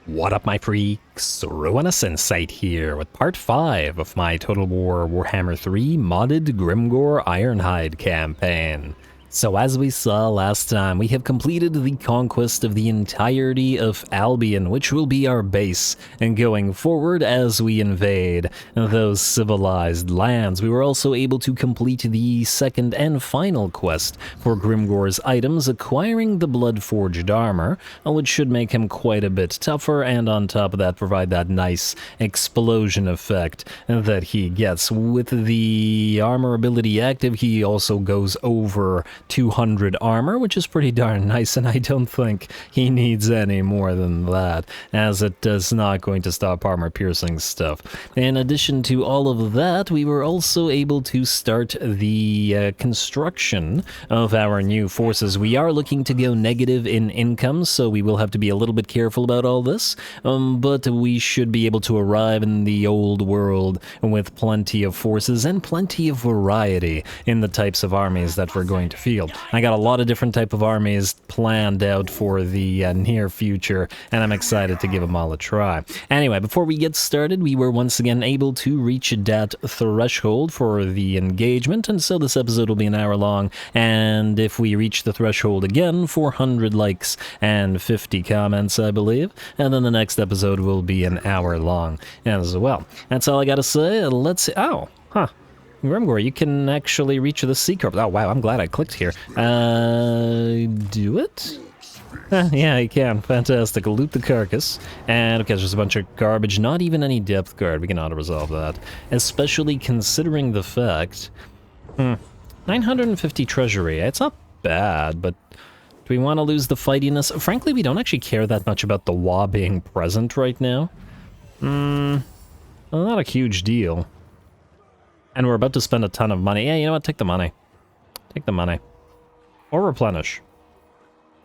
What up, my freaks? Ruinous Insight here with part 5 of my Total War Warhammer 3 modded Grimgor Ironhide campaign. So as we saw last time, we have completed the conquest of the entirety of Albion, which will be our base, and going forward as we invade those civilized lands. We were also able to complete the second and final quest for Grimgor's items, acquiring the blood-forged armor, which should make him quite a bit tougher, and on top of that provide that nice explosion effect that he gets. With the armor ability active, he also goes over 200 armor, which is pretty darn nice, and I don't think he needs any more than that, as it is not going to stop armor piercing stuff. In addition to all of that, we were also able to start the construction of our new forces. We are looking to go negative in income, so we will have to be a little bit careful about all this, but we should be able to arrive in the old world with plenty of forces and plenty of variety in the types of armies that we're going to field. I got a lot of different type of armies planned out for the near future, and I'm excited to give them all a try. Anyway, before we get started, we were once again able to reach that threshold for the engagement, and so this episode will be an hour long, and if we reach the threshold again, 400 likes and 50 comments, I believe, and then the next episode will be an hour long as well. That's all I gotta say. Let's see. Oh, huh. Grimgor, you can actually reach the sea corp. Oh, wow, I'm glad I clicked here. Do it? Yeah, you can. Fantastic. Loot the carcass. And, okay, there's a bunch of garbage. Not even any depth guard. We can auto-resolve that. Especially considering the fact... 950 treasury. It's not bad, but... do we want to lose the fightiness? Frankly, we don't actually care that much about the WAAAGH being present right now. Well, not a huge deal. And we're about to spend a ton of money. Yeah, you know what? Take the money. Take the money. Or replenish.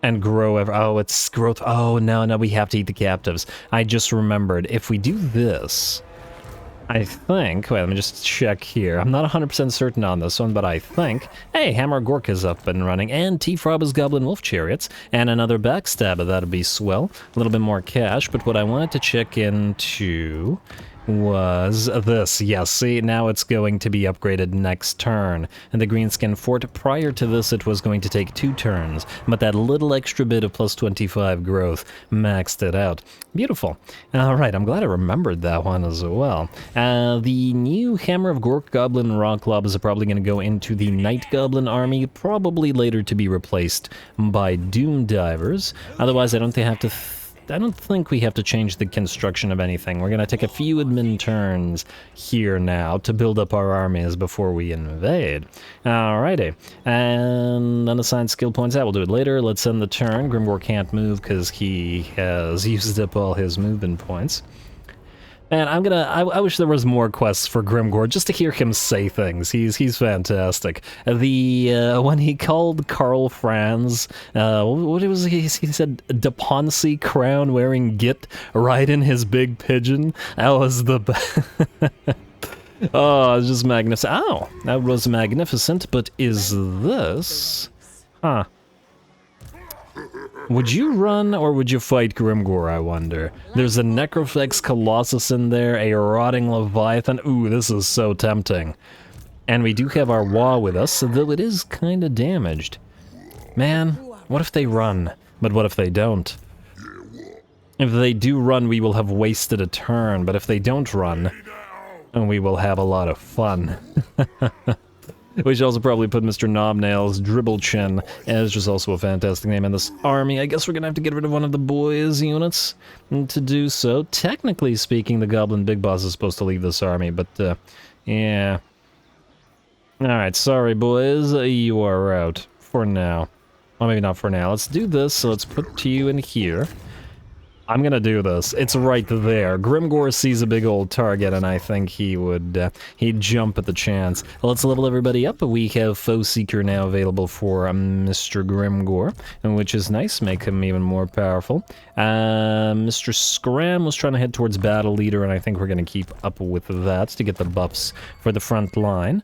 And grow ever. Oh, it's growth. Oh, no, we have to eat the captives. I just remembered. If we do this, I think... wait, let me just check here. I'm not 100% certain on this one, but I think... hey, Hammer Gork is up and running. And T-Frobba's Goblin Wolf Chariots. And another backstabber. That'll be swell. A little bit more cash. But what I wanted to check into... was this. Yes, see, now it's going to be upgraded next turn. And the Greenskin Fort, prior to this, it was going to take 2 turns, but that little extra bit of plus 25 growth maxed it out. Beautiful. Alright, I'm glad I remembered that one as well. The new Hammer of Gork Goblin Rock Clubs are probably going to go into the Night Goblin army, probably later to be replaced by Doom Divers. Otherwise, I don't think we have to change the construction of anything. We're going to take a few admin turns here now to build up our armies before we invade. Alrighty. And unassigned skill points. We'll do it later. Let's end the turn. Grimgor can't move because he has used up all his movement points. And I wish there was more quests for Grimgor, just to hear him say things. He's fantastic. When he called Karl Franz, what was he said, Deponcy crown wearing git right in his big pigeon. That was the oh, it's just magnificent. Oh, that was magnificent, but is this... huh. Would you run, or would you fight Grimgor, I wonder? There's a Necrophex Colossus in there, a Rotting Leviathan. Ooh, this is so tempting. And we do have our WAAAGH with us, though it is kind of damaged. Man, what if they run? But what if they don't? If they do run, we will have wasted a turn, but if they don't run, we will have a lot of fun. We should also probably put Mr. Knobnail's Dribble Chin as just also a fantastic name in this army. I guess we're gonna have to get rid of one of the boys' units to do so. Technically speaking, the Goblin Big Boss is supposed to leave this army, but, yeah. Alright, sorry boys, you are out. For now. Well, maybe not for now. Let's do this, so let's put you in here. I'm gonna do this. It's right there. Grimgor sees a big old target, and I think he would, he'd jump at the chance. Let's level everybody up. We have Foe Seeker now available for Mr. Grimgor, which is nice. Make him even more powerful. Mr. Scram was trying to head towards Battle Leader, and I think we're gonna keep up with that to get the buffs for the front line.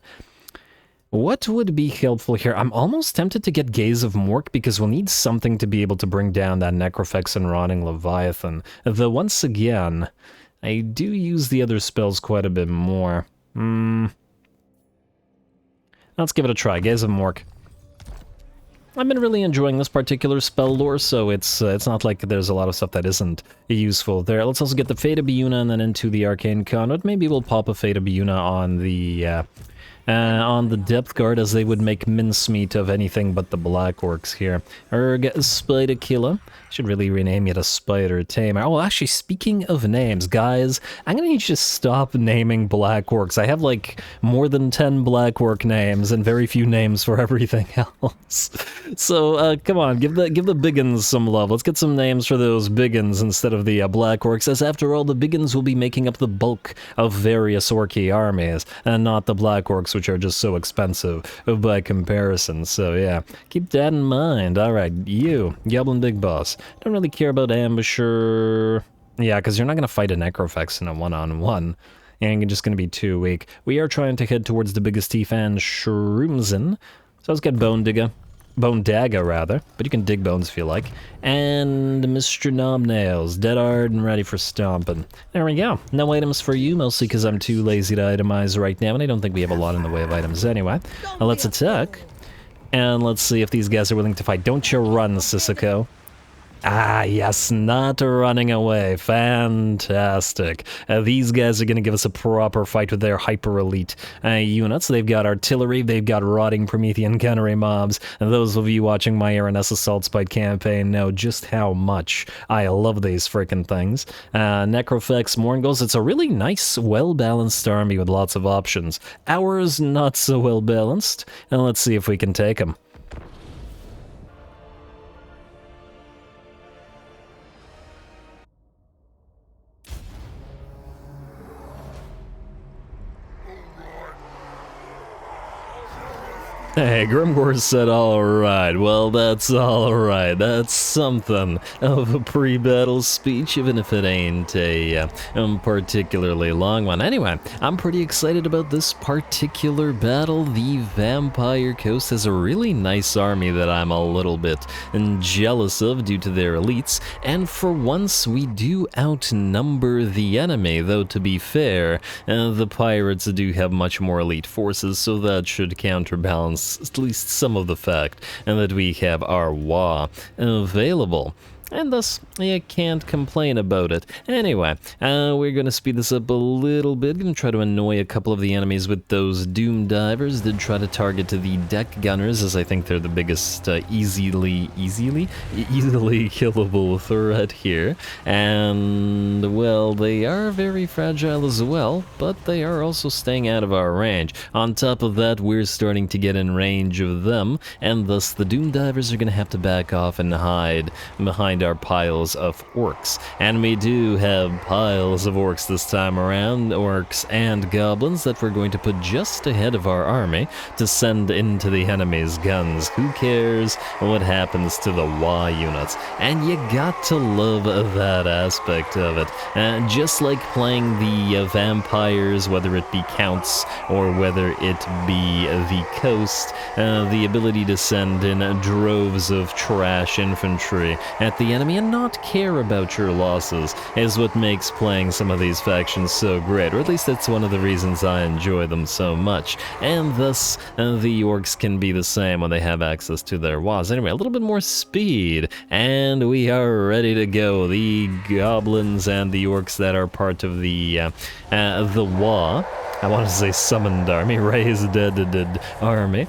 What would be helpful here? I'm almost tempted to get Gaze of Mork because we'll need something to be able to bring down that Necrofex and Rotting Leviathan. Though once again, I do use the other spells quite a bit more. Let's give it a try. Gaze of Mork. I've been really enjoying this particular spell lore, so it's not like there's a lot of stuff that isn't useful there. Let's also get the Fate of Biuna and then into the Arcane Conduit. Maybe we'll pop a Fate of Biuna on the Depth Guard, as they would make mincemeat of anything but the Black Orcs here. Erg Spider Killer. Should really rename it a Spider Tamer. Oh, actually, speaking of names, guys, I'm gonna need you to stop naming Black Orcs. I have, like, more than 10 Black Orc names and very few names for everything else. So, come on, give the Biggins some love. Let's get some names for those Biggins instead of the Black Orcs, as after all, the Biggins will be making up the bulk of various Orky armies, and not the Black Orcs, which are just so expensive by comparison. So yeah, keep that in mind. Alright, you, Goblin Big Boss. Don't really care about Ambusher. Yeah, because you're not going to fight a Necrofex in a one-on-one. And you're just going to be too weak. We are trying to head towards the biggest T-fan, Shroomzen. So let's get Bone Dagger, rather. But you can dig bones if you like. And Mr. Knobnails, dead hard and ready for stomping. There we go. No items for you, mostly because I'm too lazy to itemize right now, and I don't think we have a lot in the way of items anyway. Now let's attack. And let's see if these guys are willing to fight. Don't you run, Sissoko. Ah, yes, not running away. Fantastic. These guys are going to give us a proper fight with their hyper-elite units. They've got artillery, they've got rotting Promethean gunnery mobs, and those of you watching my Ruinous Assault Spite campaign know just how much I love these freaking things. Necrofex, Morngulls, it's a really nice, well-balanced army with lots of options. Ours, not so well-balanced, and let's see if we can take them. Hey, Grimgor said alright. Well, that's alright. That's something of a pre-battle speech, even if it ain't a particularly long one. Anyway, I'm pretty excited about this particular battle. The Vampire Coast has a really nice army that I'm a little bit jealous of due to their elites, and for once we do outnumber the enemy, though to be fair, the pirates do have much more elite forces, so that should counterbalance at least some of the fact that we have our WAAAGH available. And thus, you can't complain about it. Anyway, we're going to speed this up a little bit. Going to try to annoy a couple of the enemies with those Doom Divers. Did try to target to the Deck Gunners, as I think they're the biggest easily killable threat here. And, well, they are very fragile as well, but they are also staying out of our range. On top of that, we're starting to get in range of them, and thus the Doom Divers are going to have to back off and hide behind our piles of orcs. And we do have piles of orcs this time around, orcs and goblins that we're going to put just ahead of our army to send into the enemy's guns. Who cares what happens to the WAAAGH units? And you got to love that aspect of it. Just like playing the vampires, whether it be counts or whether it be the coast, the ability to send in droves of trash infantry at the enemy and not care about your losses is what makes playing some of these factions so great, or at least that's one of the reasons I enjoy them so much, and thus the orcs can be the same when they have access to their WAAAGHs. Anyway, a little bit more speed, and we are ready to go. The goblins and the orcs that are part of the WAAAGH, I want to say summoned army, raised dead army,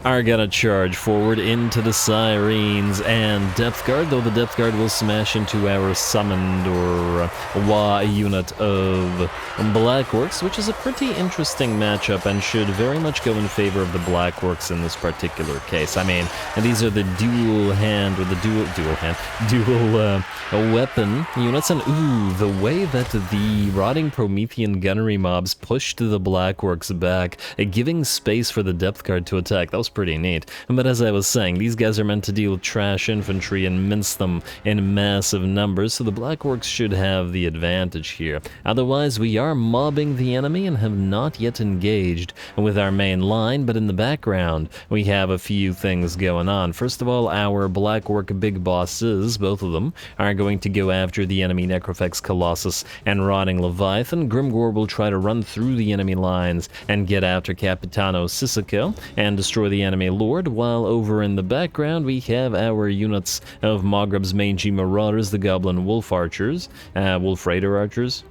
are gonna charge forward into the Sirens and Depth Guard, though the Depth Guard will smash into our summoned or WAAAGH unit of Black Orcs, which is a pretty interesting matchup and should very much go in favor of the Black Orcs in this particular case. I mean, and these are the dual weapon units, and ooh, the way that the rotting Promethean gunnery mobs pushed the Black Orcs back, giving space for the Depth Guard to attack, that was pretty neat. But as I was saying, these guys are meant to deal with trash infantry and mince them in massive numbers, so the Black Orcs should have the advantage here. Otherwise, we are mobbing the enemy and have not yet engaged with our main line, but in the background, we have a few things going on. First of all, our Black Orc big bosses, both of them, are going to go after the enemy Necrofex Colossus and Rotting Leviathan. Grimgor will try to run through the enemy lines and get after Capitano Sissoko and destroy the enemy lord, while over in the background we have our units of Mogreb's Mangy Marauders, the Goblin Wolf Archers, Wolf Raider Archers.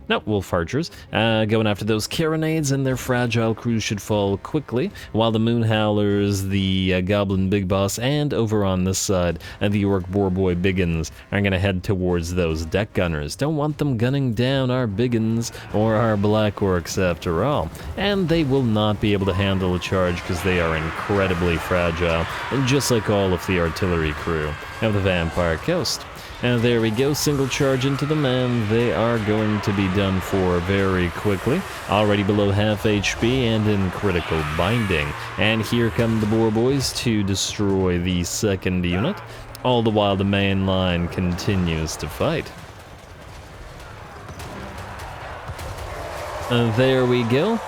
No, Wolf Archers, going after those Carronades, and their fragile crews should fall quickly, while the Moon Howlers, the Goblin Big Boss, and over on this side, the Orc Boarboy Biggins are going to head towards those Deck Gunners. Don't want them gunning down our Biggins or our Black Orcs after all. And they will not be able to handle a charge because they are incredibly fragile, just like all of the artillery crew of the Vampire Coast. And there we go, single charge into them, and they are going to be done for very quickly. Already below half HP and in critical binding. And here come the Boar Boys to destroy the second unit, all the while the main line continues to fight. There we go.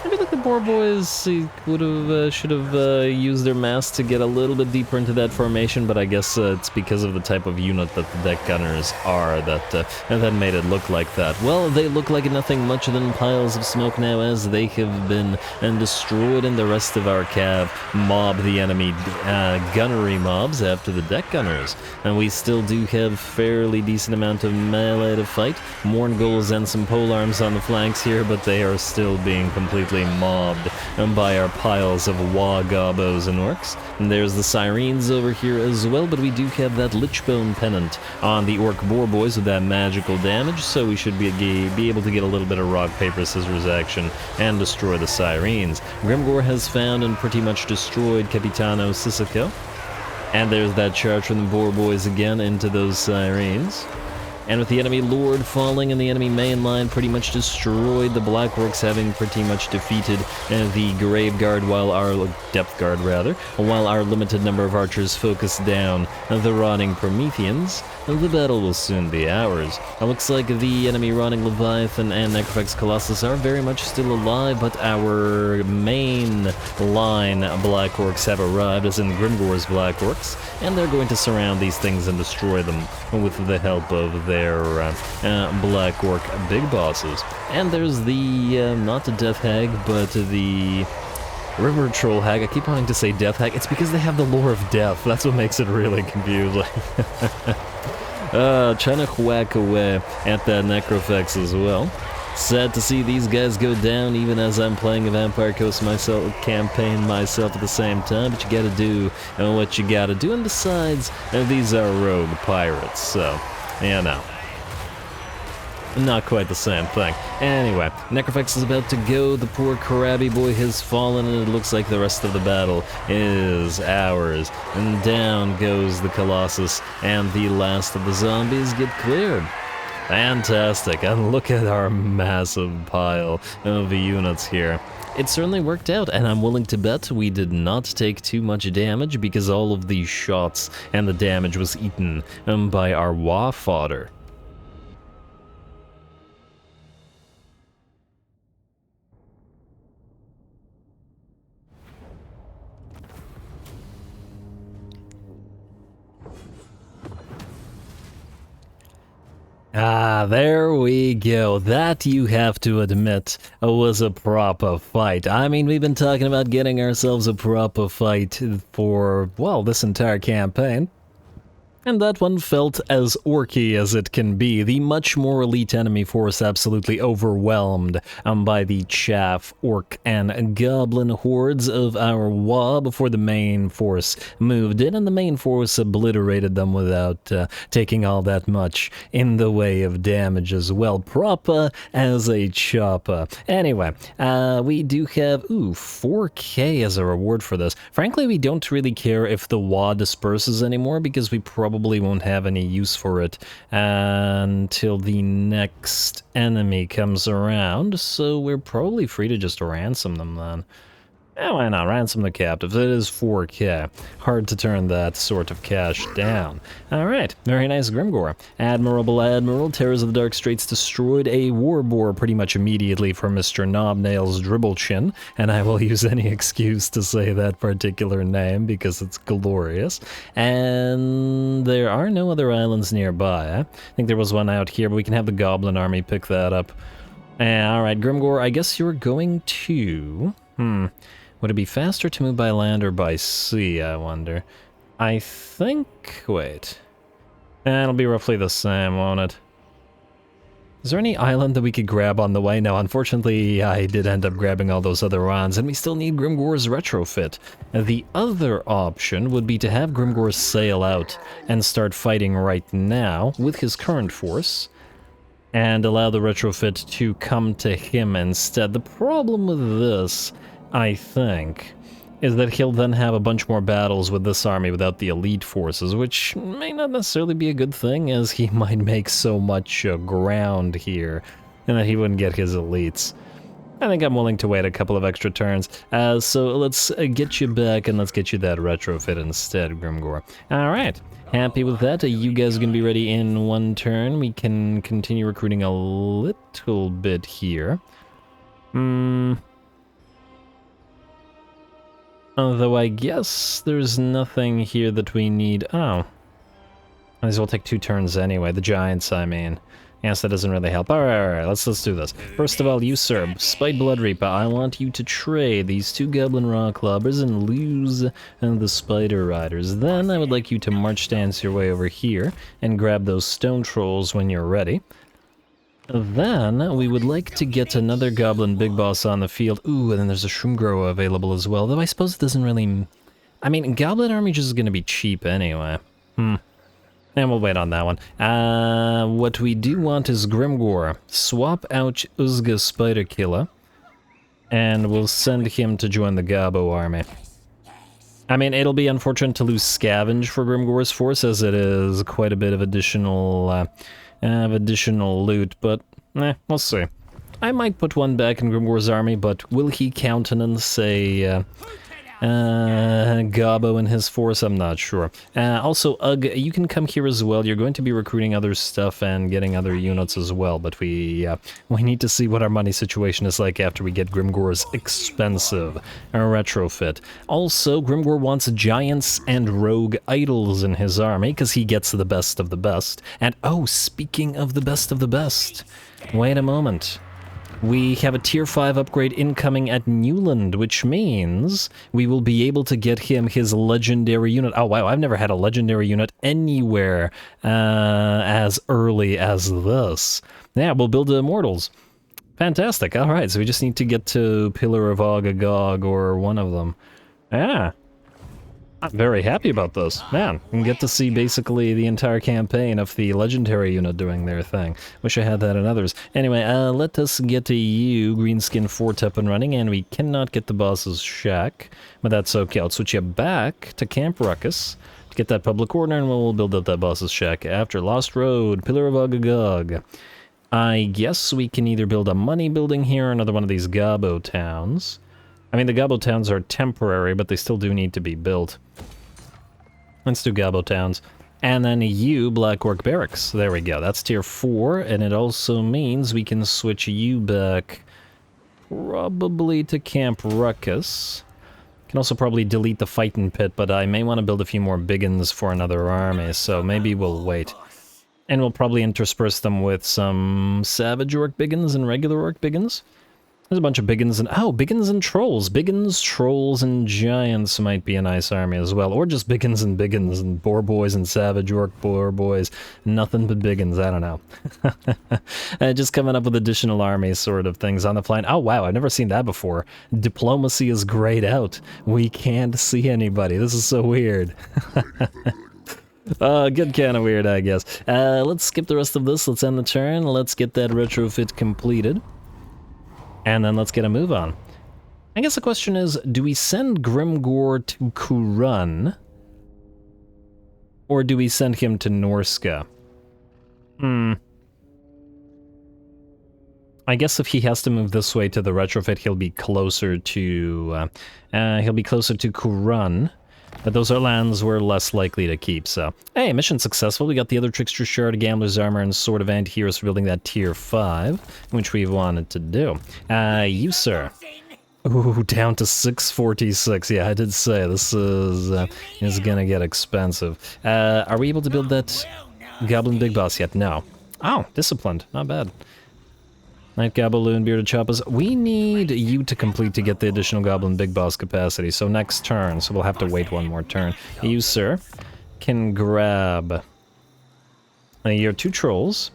Maybe like the Boar Boys should have used their mass to get a little bit deeper into that formation, but I guess it's because of the type of unit that the Deck Gunners are that made it look like that. Well, they look like nothing much than piles of smoke now, as they have been destroyed, and the rest of our cav mob the enemy gunnery mobs after the Deck Gunners. And we still do have fairly decent amount of melee to fight. Mourngulls and some polearms on the flanks here, but they are still being completely mobbed by our piles of WAAAGH gobos and orcs. And there's the Sirens over here as well, but we do have that Lichbone Pennant on the Orc Boar Boys with that magical damage, so we should be able to get a little bit of rock, paper, scissors action and destroy the Sirens. Grimgor has found and pretty much destroyed Capitano Sissoko. And there's that charge from the Boar Boys again into those Sirens. And with the enemy Lord falling and the enemy main line pretty much destroyed, the Black Orcs having pretty much defeated the Grave Guard, while our Depth Guard rather, while our limited number of archers focus down the Rotting Prometheans, the battle will soon be ours. It looks like the enemy Rotting Leviathan and Necrofex Colossus are very much still alive, but our main line Black Orcs have arrived, as in Grimgor's Black Orcs, and they're going to surround these things and destroy them with the help of their Black Orc big bosses. And there's the, not the Death Hag, but the River Troll Hag. I keep wanting to say Death Hag. It's because they have the lore of death. That's what makes it really confusing. Trying to whack away at that Necrofex as well. Sad to see these guys go down, even as I'm playing a Vampire Coast campaign myself at the same time, but you gotta do what you gotta do, and besides, these are rogue pirates, so, you know. Not quite the same thing. Anyway, Necrofex is about to go, the poor Krabby boy has fallen, and it looks like the rest of the battle is ours. And down goes the Colossus, and the last of the zombies get cleared. Fantastic, and look at our massive pile of units here. It certainly worked out, and I'm willing to bet we did not take too much damage because all of these shots and the damage was eaten by our WAAAGH fodder. Ah, there we go. That, you have to admit, was a PROPPA fight. I mean, we've been talking about getting ourselves a PROPPA fight for, well, this entire campaign. And that one felt as orky as it can be. The much more elite enemy force absolutely overwhelmed by the chaff, orc, and goblin hordes of our WAAAGH before the main force moved in, and the main force obliterated them without taking all that much in the way of damage as well. PROPPA as a CHOPPA. Anyway, we do have, 4K as a reward for this. Frankly, we don't really care if the WAAAGH disperses anymore, because we probably won't have any use for it until the next enemy comes around, so we're probably free to just ransom them then. Yeah, why not? Ransom the captives. It is 4K. Hard to turn that sort of cash down. Alright, very nice Grimgor. Admirable Admiral, Terrors of the Dark Straits destroyed a war-boar pretty much immediately for Mr. Knobnail's dribble chin, and I will use any excuse to say that particular name because it's glorious. And there are no other islands nearby. I think there was one out here, but we can have the Goblin Army pick that up. Alright, Grimgor, I guess you're going to... Would it be faster to move by land or by sea, I wonder? I think... wait. It'll be roughly the same, won't it? Is there any island that we could grab on the way? No, unfortunately, I did end up grabbing all those other ones, and we still need Grimgor's retrofit. The other option would be to have Grimgor sail out and start fighting right now with his current force, and allow the retrofit to come to him instead. The problem with this, I think, is that he'll then have a bunch more battles with this army without the elite forces, which may not necessarily be a good thing, as he might make so much ground here, and that he wouldn't get his elites. I think I'm willing to wait a couple of extra turns, so let's get you back and let's get you that retrofit instead, Grimgor. Alright, happy with that. You guys are going to be ready in one turn. We can continue recruiting a little bit here. Although I guess there's nothing here that we need. Oh. These will take 2 turns anyway. The giants, I mean. Yes, that doesn't really help. Alright, let's do this. First of all, you, sir, Spite Blood Reaper, I want you to trade these 2 Goblin Rock Clubbers and lose the Spider Riders. Then I would like you to march dance your way over here and grab those Stone Trolls when you're ready. Then, we would like to get another Goblin Big Boss on the field. Ooh, and then there's a Shroomgrow available as well, though I suppose it doesn't really... I mean, Goblin Army just is going to be cheap anyway. And we'll wait on that one. What we do want is Grimgor. Swap out Uzga Spider Killer, and we'll send him to join the Gabo army. I mean, it'll be unfortunate to lose Scavenge for Grimgor's force, as it is quite a bit of additional loot, but we'll see. I might put one back in Grimgor's army, but will he countenance a Gabo in his force? I'm not sure. Also, Ugg, you can come here as well. You're going to be recruiting other stuff and getting other units as well, but we need to see what our money situation is like after we get Grimgor's expensive retrofit. Also, Grimgor wants giants and rogue idols in his army, because he gets the best of the best. And, oh, speaking of the best, wait a moment. We have a tier 5 upgrade incoming at Newland, which means we will be able to get him his legendary unit. Oh wow, I've never had a legendary unit anywhere as early as this. Yeah, we'll build Immortals. Fantastic, alright, so we just need to get to Pillar of WAAAGH or one of them. Yeah. I'm very happy about this. Man, we can get to see basically the entire campaign of the legendary unit doing their thing. Wish I had that in others. Anyway, let us get to you, Greenskin 4 up and running, and we cannot get the boss's shack, but that's okay. I'll switch you back to Camp Ruckus to get that public order, and we'll build up that boss's shack after. Lost Road, Pillar of WAAAGH. I guess we can either build a money building here or another one of these Gabo towns. I mean, the Gabo towns are temporary, but they still do need to be built. Let's do Gabo towns. And then you, Black Orc Barracks. There we go. That's tier 4, and it also means we can switch you back probably to Camp Ruckus. Can also probably delete the Fightin' Pit, but I may want to build a few more biggins for another army, so maybe we'll wait. And we'll probably intersperse them with some Savage Orc biggins and regular Orc biggins. There's a bunch of biggins and... oh, biggins and trolls. Biggins, trolls, and giants might be a nice army as well. Or just biggins and boar boys and savage orc boar boys. Nothing but biggins, I don't know. Just coming up with additional armies sort of things on the fly. Oh wow, I've never seen that before. Diplomacy is grayed out. We can't see anybody. This is so weird. Good kind of weird, I guess. Let's skip the rest of this. Let's end the turn. Let's get that retrofit completed. And then let's get a move on. I guess the question is, do we send Grimgor to Kurun? Or do we send him to Norska? I guess if he has to move this way to the retrofit, he'll be closer to Kurun. But those are lands we're less likely to keep, so... Hey, mission successful. We got the other Trickster Shard, Gambler's Armor, and Sword of Anti-Heroes for building that Tier 5, which we've wanted to do. You, sir. Ooh, down to 646. Yeah, I did say this is gonna get expensive. Are we able to build that Goblin Big Boss yet? No. Oh, disciplined. Not bad. Night Gabaloon, Bearded Choppas. We need you to complete to get the additional Goblin Big Boss capacity, so next turn, so we'll have to wait one more turn. You, sir, can grab your 2 trolls,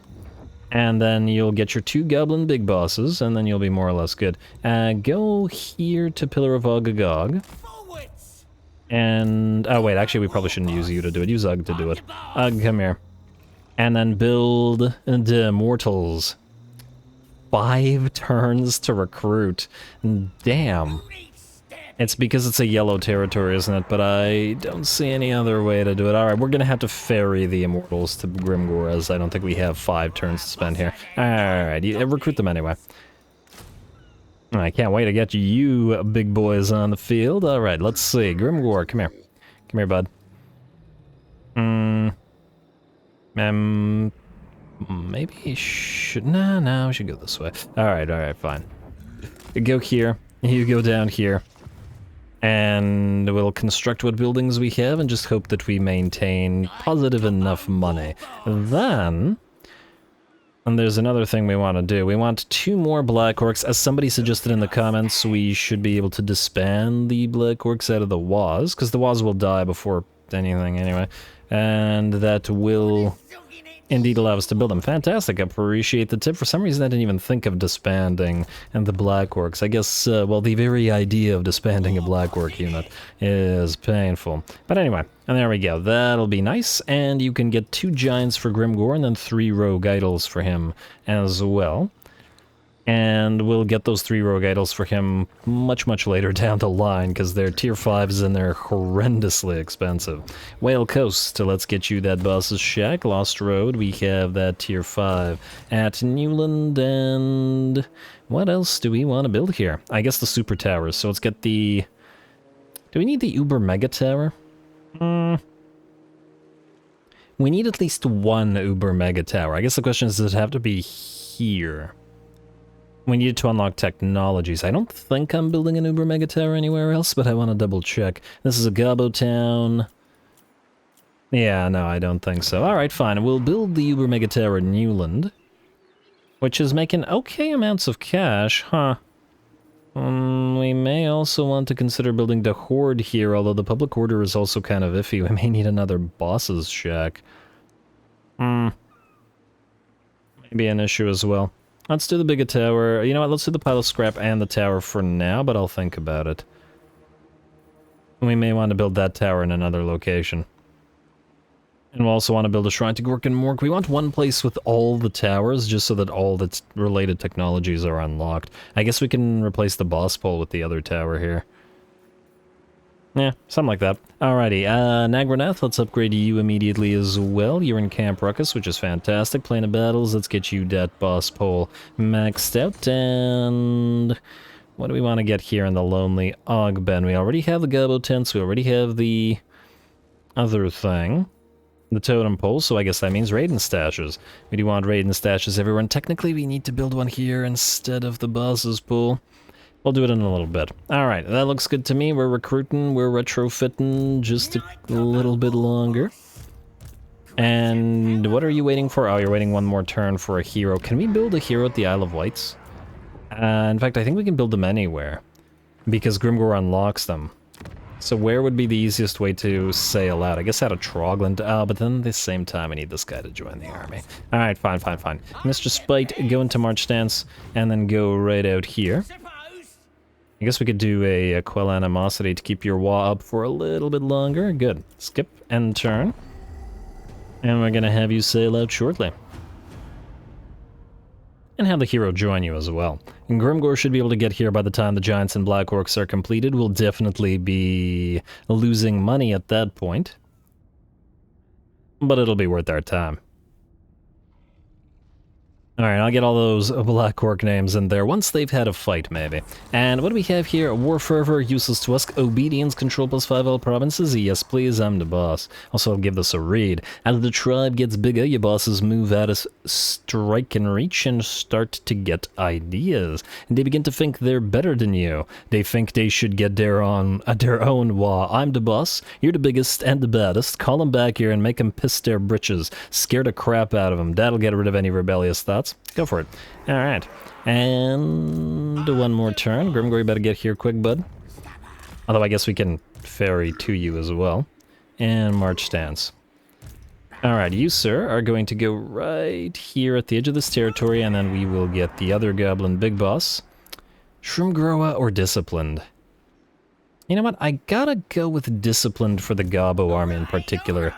and then you'll get your 2 Goblin Big Bosses, and then you'll be more or less good. Go here to Pillar of Ogagog. And, oh wait, actually we probably shouldn't use you to do it, use Ugg to do it. Ugg, come here. And then build the Immortals. 5 turns to recruit. Damn. It's because it's a yellow territory, isn't it? But I don't see any other way to do it. Alright, we're gonna have to ferry the Immortals to Grimgor, as I don't think we have 5 turns to spend here. Alright, recruit them anyway. I can't wait to get you big boys on the field. Alright, let's see. Grimgor, come here. Come here, bud. Maybe he should... No, we should go this way. Alright, fine. Go here. You go down here. And we'll construct what buildings we have and just hope that we maintain positive enough money. Then... And there's another thing we want to do. We want 2 more Black Orcs. As somebody suggested in the comments, we should be able to disband the Black Orcs out of the WAAAGH, because the WAAAGH will die before anything anyway. And that will indeed allow us to build them. Fantastic, I appreciate the tip. For some reason I didn't even think of disbanding and the Black Orcs. I guess, well, the very idea of disbanding a Black Orc unit is painful. But anyway, and there we go. That'll be nice, and you can get 2 Giants for Grimgor and then 3 Rogue Idols for him as well. And we'll get those 3 Rogue Idols for him much later down the line, because they're Tier 5s and they're horrendously expensive. Whale Coast, let's get you that Boss's Shack. Lost Road, we have that Tier 5 at Newland, and... what else do we want to build here? I guess the Super Towers, so let's get the... Do we need the Uber Mega Tower? We need at least 1 Uber Mega Tower. I guess the question is, does it have to be here? We need to unlock technologies. I don't think I'm building an Uber Mega Tower anywhere else, but I want to double check. This is a Gobbo Town. Yeah, no, I don't think so. Alright, fine. We'll build the Uber Mega Tower in Newland, which is making okay amounts of cash, huh? We may also want to consider building the Horde here, although the public order is also kind of iffy. We may need another Boss's Shack. Maybe an issue as well. Let's do the bigger tower. You know what, let's do the pile of scrap and the tower for now, but I'll think about it. We may want to build that tower in another location. And we'll also want to build a shrine to Gork and Mork. We want one place with all the towers, just so that all the related technologies are unlocked. I guess we can replace the boss pole with the other tower here. Yeah, something like that. Alrighty, Nagranath, let's upgrade you immediately as well. You're in Camp Ruckus, which is fantastic. Plane of Battles, let's get you that boss pole maxed out. And what do we want to get here in the Lonely Ogben? We already have the Gobbo tents, we already have the other thing, the totem pole, so I guess that means raiding stashes. We do want raiding stashes everywhere, and technically we need to build one here instead of the boss's pool. We'll do it in a little bit. Alright, that looks good to me. We're recruiting, we're retrofitting just a little bit longer. And what are you waiting for? Oh, you're waiting one more turn for a hero. Can we build a hero at the Isle of Wights? In fact, I think we can build them anywhere, because Grimgor unlocks them. So where would be the easiest way to sail out? I guess out of Trogland. But then at the same time, I need this guy to join the army. Alright, fine. Mr. Spite, go into March Stance, and then go right out here. I guess we could do a Quell Animosity to keep your WAAAGH up for a little bit longer. Good. Skip and turn. And we're gonna have you sail out shortly. And have the hero join you as well. And Grimgor should be able to get here by the time the Giants and Black Orcs are completed. We'll definitely be losing money at that point, but it'll be worth our time. Alright, I'll get all those Black Orc names in there once they've had a fight, maybe. And what do we have here? War Fervor, Useless Tusk, Obedience, Control +5 all provinces. Yes, please, I'm the boss. Also, I'll give this a read. As the tribe gets bigger, your bosses move out of strike and reach and start to get ideas. And they begin to think they're better than you. They think they should get their own WAAAGH. I'm the boss, you're the biggest and the baddest. Call them back here and make them piss their britches. Scare the crap out of them. That'll get rid of any rebellious thoughts. Go for it. Alright. And one more turn. Grimgor, you better get here quick, bud. Although I guess we can ferry to you as well. And march stance. Alright, you, sir, are going to go right here at the edge of this territory, and then we will get the other goblin big boss. Shroomgroa or Disciplined? You know what? I gotta go with Disciplined for the Gobbo army in particular.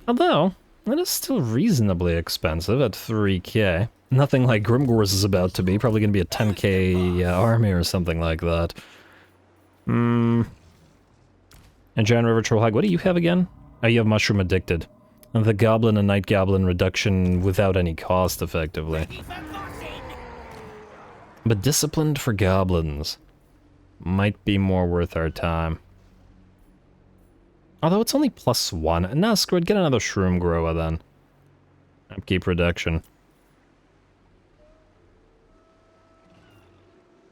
Although, it is still reasonably expensive at 3k. Nothing like Grimgor's is about to be. Probably gonna be a 10k army or something like that. And Giant River Trollhag, what do you have again? Oh, you have Mushroom Addicted. And the Goblin and Night Goblin reduction without any cost, effectively. But Disciplined for Goblins might be more worth our time. Although it's only +1. Nah, screw it, get another Shroomgroa then. Upkeep reduction.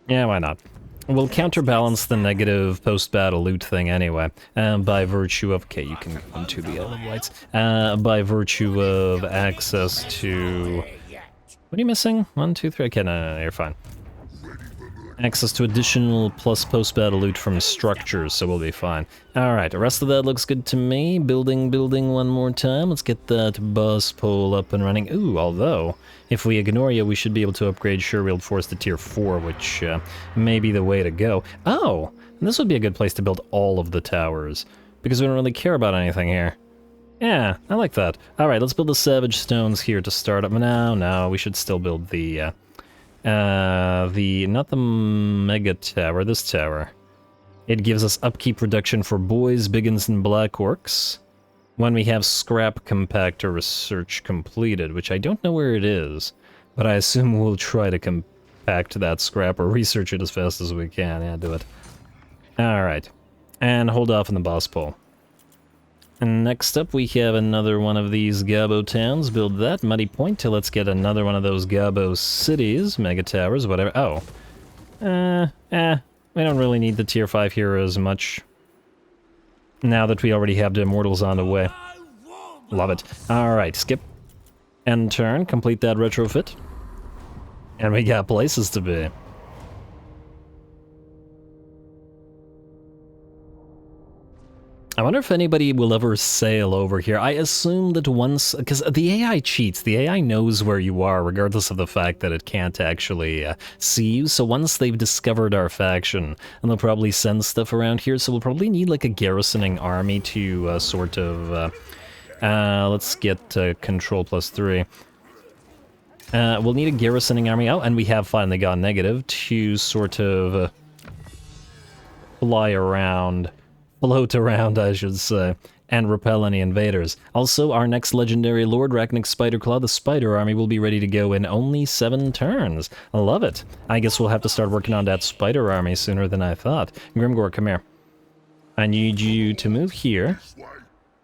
Yeah, why not? We'll counterbalance the negative post-battle loot thing anyway, by virtue of... Okay, you can go into the Isle of Lights. By virtue of access to... What are you missing? 1, 2, 3... Okay, no, you're fine. Access to additional plus post-battle loot from structures, so we'll be fine. Alright, the rest of that looks good to me. Building one more time. Let's get that boss pole up and running. Ooh, although, if we ignore you, we should be able to upgrade Sure-Wheeled Force to Tier 4, which may be the way to go. Oh, and this would be a good place to build all of the towers, because we don't really care about anything here. Yeah, I like that. Alright, let's build the Savage Stones here to start up. No, we should still build the not the Mega Tower, this tower. It gives us upkeep reduction for boys, biggins, and Black Orcs when we have Scrap Compactor research completed, which I don't know where it is, but I assume we'll try to compact that scrap or research it as fast as we can. Yeah, do it. Alright, and hold off on the boss pole. And next up, we have another one of these Gobbo towns. Build that. Muddy Point till let's get another one of those Gobbo cities, Mega Towers, whatever. Oh. We don't really need the Tier 5 heroes much. Now that we already have the Immortals on the way. Love it. Alright, skip. End turn. Complete that retrofit. And we got places to be. I wonder if anybody will ever sail over here. I assume that once... Because the AI cheats. The AI knows where you are, regardless of the fact that it can't actually see you. So once they've discovered our faction, and they'll probably send stuff around here, so we'll probably need like a garrisoning army to sort of... let's get control +3. We'll need a garrisoning army. Oh, and we have finally gone negative to sort of fly around... float around, I should say, and repel any invaders. Also, our next legendary Lord, Rachnic Spiderclaw, the Spider Army, will be ready to go in only 7 turns. I love it. I guess we'll have to start working on that Spider Army sooner than I thought. Grimgor, come here. I need you to move here.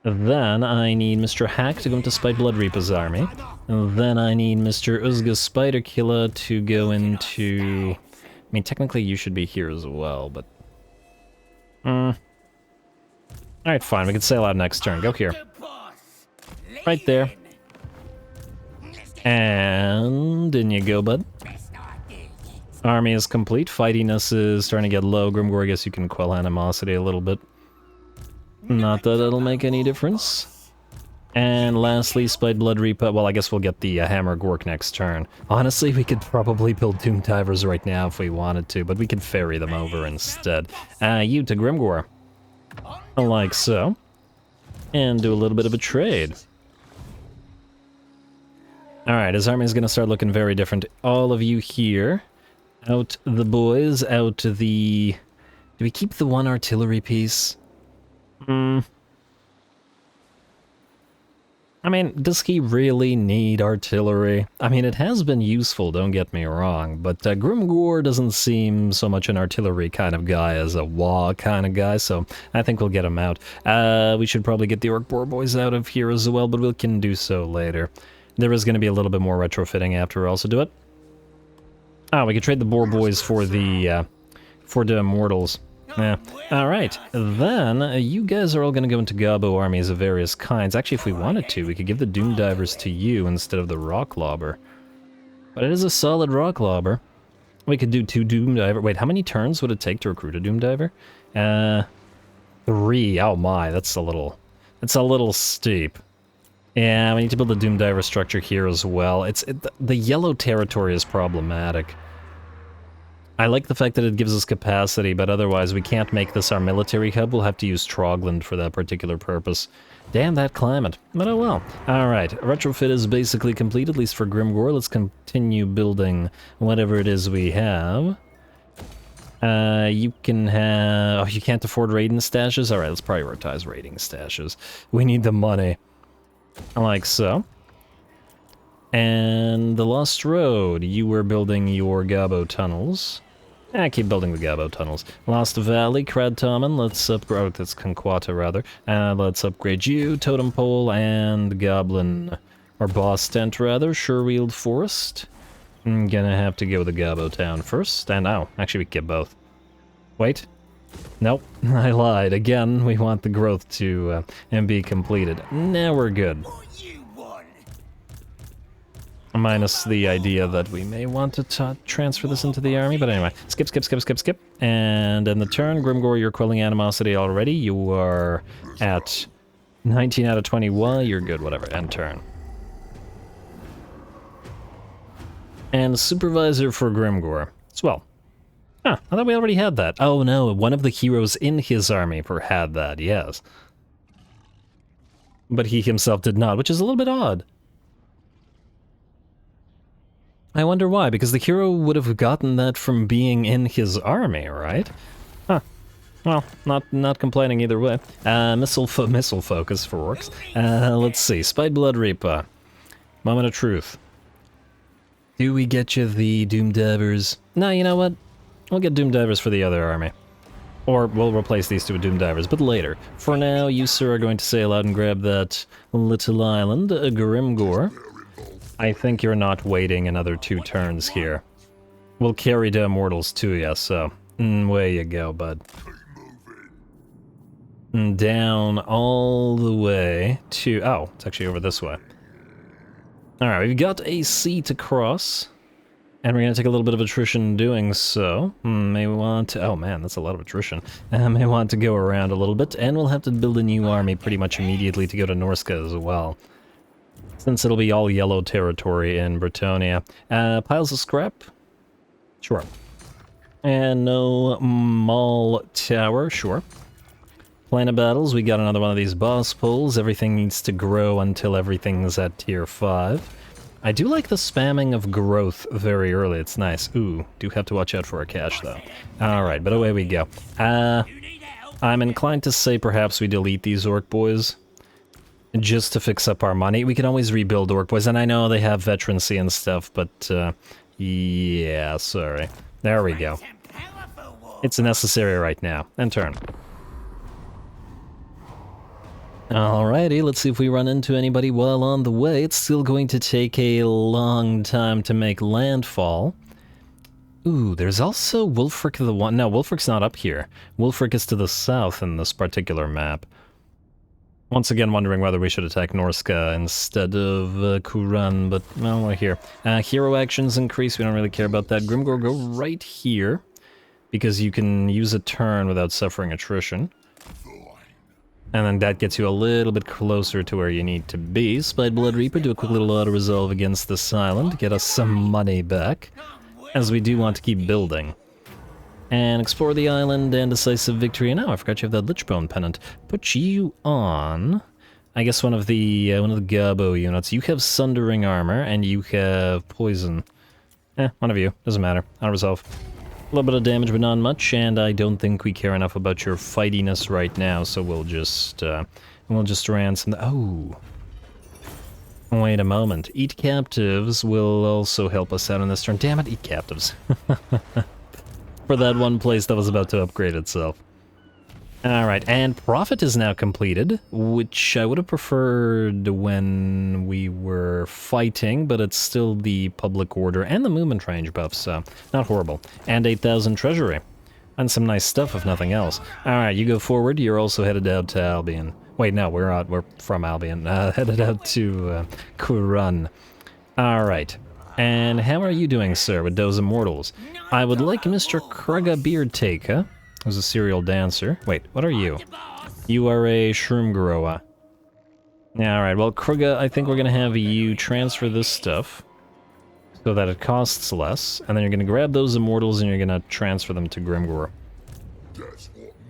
Then I need Mr. Hack to go into Spite Blood Reaper's army. And then I need Mr. Uzga Spiderkiller to go into... I mean, technically you should be here as well, but... Alright, fine, we can sail out next turn. Go here. Right there. And in you go, bud. Army is complete. Fightiness is starting to get low. Grimgor, I guess you can quell animosity a little bit. Not that it'll make any difference. And lastly, Spite Blood Reaper. Well, I guess we'll get the Hammer Gork next turn. Honestly, we could probably build Doom Divers right now if we wanted to, but we could ferry them over instead. You to Grimgor. Like so. And do a little bit of a trade. Alright, his army is going to start looking very different. All of you here. Out the boys, out the... Do we keep the 1 artillery piece? I mean, does he really need artillery? I mean, it has been useful, don't get me wrong, but Grimgor doesn't seem so much an artillery kind of guy as a WAAAGH kind of guy, so I think we'll get him out. We should probably get the Orc Boar Boys out of here as well, but we can do so later. There is going to be a little bit more retrofitting after, also do it. Oh, we could trade the Boar Boys for the Immortals. Yeah. Alright, then you guys are all going to go into Gobbo armies of various kinds. Actually, if we wanted to, we could give the Doom Divers to you instead of the Rock Lobber. But it is a solid Rock Lobber. We could do 2 Doom Diver. Wait, how many turns would it take to recruit a Doom Diver? 3. Oh my, that's a little steep. Yeah, we need to build a Doom Diver structure here as well. The yellow territory is problematic. I like the fact that it gives us capacity, but otherwise we can't make this our military hub. We'll have to use Trogland for that particular purpose. Damn that climate. But oh well. Alright, retrofit is basically complete, at least for Grimgor. Let's continue building whatever it is we have. You can have... Oh, you can't afford raiding stashes? Alright, let's prioritize raiding stashes. We need the money. Like so. And the Lost Road, you were building your Gobbo tunnels. Keep building the Gobbo tunnels. Lost Valley, Kradtamen, let's upgrade... Oh, that's Conquata, rather. Let's upgrade you, Totem Pole, and Goblin... Or Boss Tent, rather. Sureweald Forest. I'm gonna have to go with the Gobbo Town first. And now, actually we can get both. Wait. Nope, I lied. Again, we want the growth to be completed. Now we're good. Minus the idea that we may want to transfer this into the army, but anyway. Skip. And in the turn, Grimgor, you're quelling animosity already. You are at 19 out of 21. You're good, whatever. End turn. And supervisor for Grimgor. Swell. Huh, I thought we already had that. Oh no, one of the heroes in his army had that, yes. But he himself did not, which is a little bit odd. I wonder why, because the hero would have gotten that from being in his army, right? Huh. Well, not complaining either way. Missile focus for orcs. Let's see. Spiteblood Reaper. Moment of truth. Do we get you the Doom Divers? No, you know what? We'll get Doom Divers for the other army. Or we'll replace these two with Doom Divers, but later. For now, you, sir, are going to sail out and grab that little island, Grimgor. I think you're not waiting another 2 turns here. We'll carry the Immortals to you, so... way you go, bud. Down all the way to... Oh, it's actually over this way. Alright, we've got a sea to cross. And we're going to take a little bit of attrition doing so. May want to... Oh man, that's a lot of attrition. May want to go around a little bit, and we'll have to build a new army pretty much immediately to go to Norska as well. Since it'll be all yellow territory in Bretonnia. Piles of scrap? Sure. And no mall tower? Sure. Plan of battles, we got another one of these boss pulls. Everything needs to grow until everything's at tier 5. I do like the spamming of growth very early, it's nice. Ooh, do have to watch out for our cash though. Alright, but away we go. I'm inclined to say perhaps we delete these orc boys. Just to fix up our money. We can always rebuild orc boys, and I know they have veterancy and stuff, but yeah, sorry. There we go. It's necessary right now. End turn. Alrighty, let's see if we run into anybody while on the way. It's still going to take a long time to make landfall. Ooh, there's also Wulfric the one... No, Wulfric's not up here. Wulfric is to the south in this particular map. Once again wondering whether we should attack Norska instead of Kuran, but no, we're here. Hero actions increase, we don't really care about that. Grimgor, go right here, because you can use a turn without suffering attrition. And then that gets you a little bit closer to where you need to be. Spiteblood Reaper, do a quick little auto-resolve against this island, get us some money back, as we do want to keep building. And explore the island and decisive victory. And oh, I forgot you have that Lichbone pennant. Put you on, I guess one of the Gobbo units. You have Sundering armor and you have poison. One of you, doesn't matter. I'll resolve. A little bit of damage, but not much. And I don't think we care enough about your fightiness right now, so we'll just ransom. Oh, Wait a moment. Eat captives will also help us out on this turn. Damn it, eat captives. For that one place that was about to upgrade itself. Alright, and Profit is now completed, which I would have preferred when we were fighting, but it's still the public order and the movement range buff, so not horrible. And 8,000 treasury. And some nice stuff, if nothing else. Alright, you go forward, you're also headed out to Albion. Wait, no, we're from Albion. Headed out to Kurun. Alright. And how are you doing, sir, with those immortals? I would like Mr. Krugga Beardtaker, who's a serial dancer. Wait, what are you? You are a shroom grower. Alright, well, Krugga, I think we're gonna have you transfer this stuff so that it costs less, and then you're gonna grab those immortals and you're gonna transfer them to Grimgor.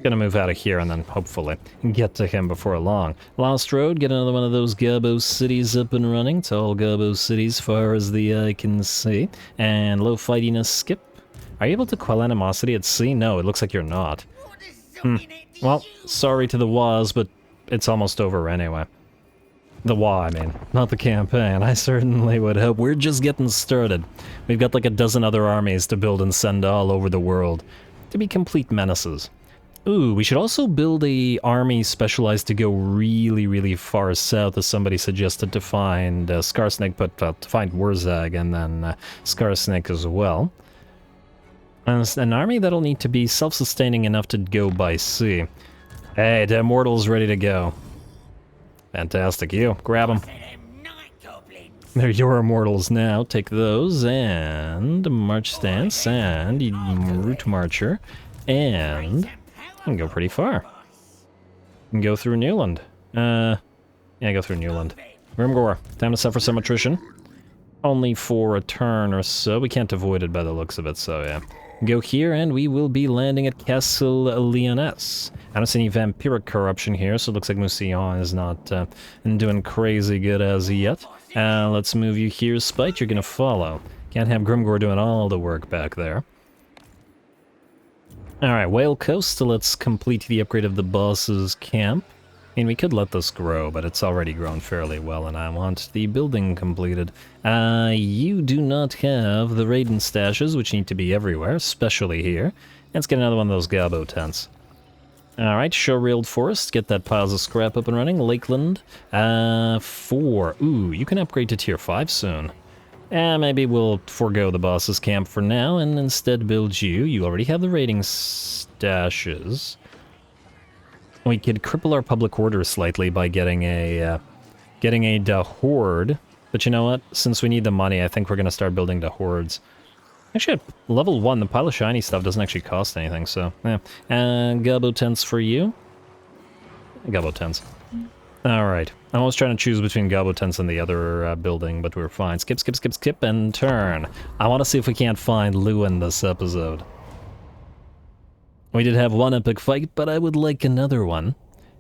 Gonna move out of here and then hopefully get to him before long. Lost Road, get another one of those Gabo cities up and running. It's all Gabo cities far as the eye can see. And low fightiness skip. Are you able to quell animosity at sea? No, it looks like you're not. Well, sorry to the WAAAGH, but it's almost over anyway. The WAAAGH, I mean, not the campaign. I certainly would hope. We're just getting started. We've got like a dozen other armies to build and send all over the world to be complete menaces. Ooh, we should also build a army specialized to go really, really far south, as somebody suggested, to find Skarsnik, but to find WAAAGH and then Skarsnik as well. And it's an army that'll need to be self-sustaining enough to go by sea. Hey, the Immortal's ready to go. Fantastic, you. Grab them. They're your Immortals now. Take those, and March Stance, and Route Marcher, and... can go pretty far. You can go through Newland. Yeah, go through Newland. Grimgor, time to suffer some attrition. Only for a turn or so. We can't avoid it by the looks of it, so yeah. Go here, and we will be landing at Castle Lyonesse. I don't see any vampiric corruption here, so it looks like Mousillon is not doing crazy good as yet. Let's move you here, Spite. You're gonna follow. Can't have Grimgor doing all the work back there. Alright, Whale Coast, let's complete the upgrade of the boss's camp. I mean, we could let this grow, but it's already grown fairly well, and I want the building completed. You do not have the Raiden stashes, which need to be everywhere, especially here. Let's get another one of those Gabo tents. Alright, Showrailed Forest, get that piles of scrap up and running. Lakeland, 4. Ooh, you can upgrade to tier 5 soon. Maybe we'll forego the boss's camp for now and instead build you. You already have the raiding stashes. We could cripple our public order slightly by getting a horde. But you know what? Since we need the money, I think we're gonna start building the hordes. Actually, at level 1, the pile of shiny stuff doesn't actually cost anything, so yeah. Gabo tents for you. Gabo tents. Alright. I was trying to choose between Gabo tents and the other building, but we were fine. Skip, skip, skip, skip, and turn. I want to see if we can't find Lewin this episode. We did have one epic fight, but I would like another one.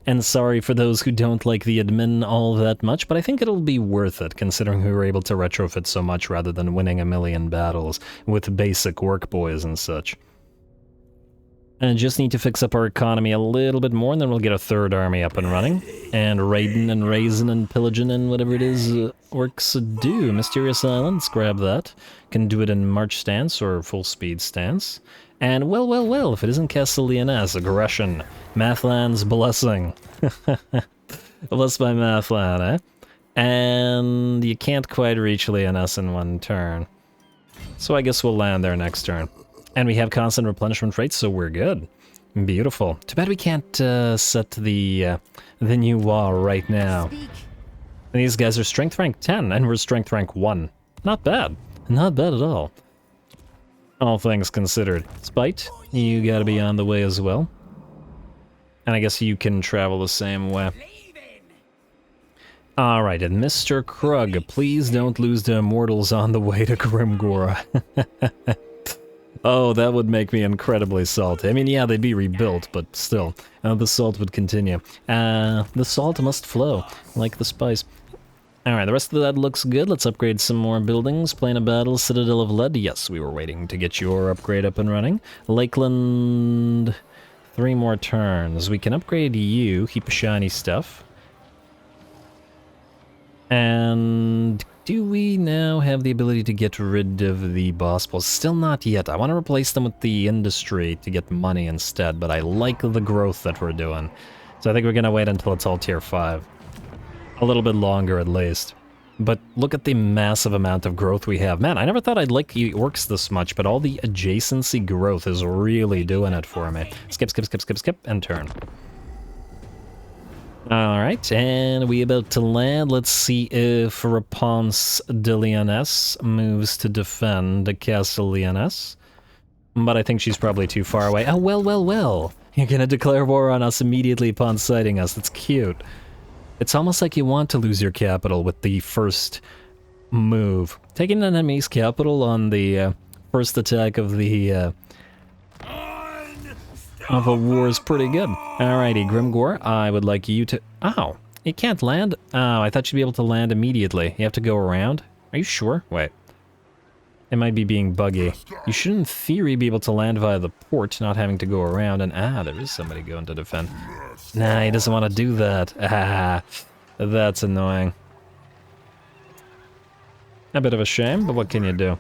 And sorry for those who don't like the admin all that much, but I think it'll be worth it, considering we were able to retrofit so much rather than winning a million battles with basic work boys and such. And just need to fix up our economy a little bit more, and then we'll get a third army up and running. And raiding and raising and pillaging and whatever it is orcs do. Mysterious Islands, grab that. Can do it in March stance or full speed stance. And well, well, well, if it isn't Castle Lyonesse, aggression. Mathland's blessing. Blessed by Mathland, eh? And you can't quite reach Lyonesse in one turn. So I guess we'll land there next turn. And we have constant replenishment rates, so we're good. Beautiful. Too bad we can't set the new wall right now. And these guys are strength rank 10, and we're strength rank 1. Not bad. Not bad at all. All things considered. Spite, you gotta be on the way as well. And I guess you can travel the same way. Alright, and Mr. Krug, please don't lose the immortals on the way to Grimgor. Oh, that would make me incredibly salty. I mean, yeah, they'd be rebuilt, but still, the salt would continue. The salt must flow, like the spice. Alright, the rest of that looks good. Let's upgrade some more buildings. Plane of Battle, Citadel of Lead. Yes, we were waiting to get your upgrade up and running. Lakeland, 3 more turns. We can upgrade you, heap of shiny stuff. And do we now have the ability to get rid of the boss balls? Still not yet. I want to replace them with the industry to get money instead, but I like the growth that we're doing. So I think we're going to wait until it's all tier 5. A little bit longer at least. But look at the massive amount of growth we have. Man, I never thought I'd like the orcs this much, but all the adjacency growth is really doing it for me. Skip, skip, skip, skip, skip, and turn. Alright, and we about to land. Let's see if Raponce de Lyonesse moves to defend Castle Lyonesse. But I think she's probably too far away. Oh, well, well, well. You're gonna declare war on us immediately upon sighting us. That's cute. It's almost like you want to lose your capital with the first move. Taking an enemy's capital on the first attack of the of a war is pretty good. Alrighty, Grimgor, I would like you to... Oh, you can't land? Oh, I thought you'd be able to land immediately. You have to go around? Are you sure? Wait. It might be being buggy. You should, in theory, be able to land via the port, not having to go around, and there is somebody going to defend. Nah, he doesn't want to do that. That's annoying. A bit of a shame, but what can you do?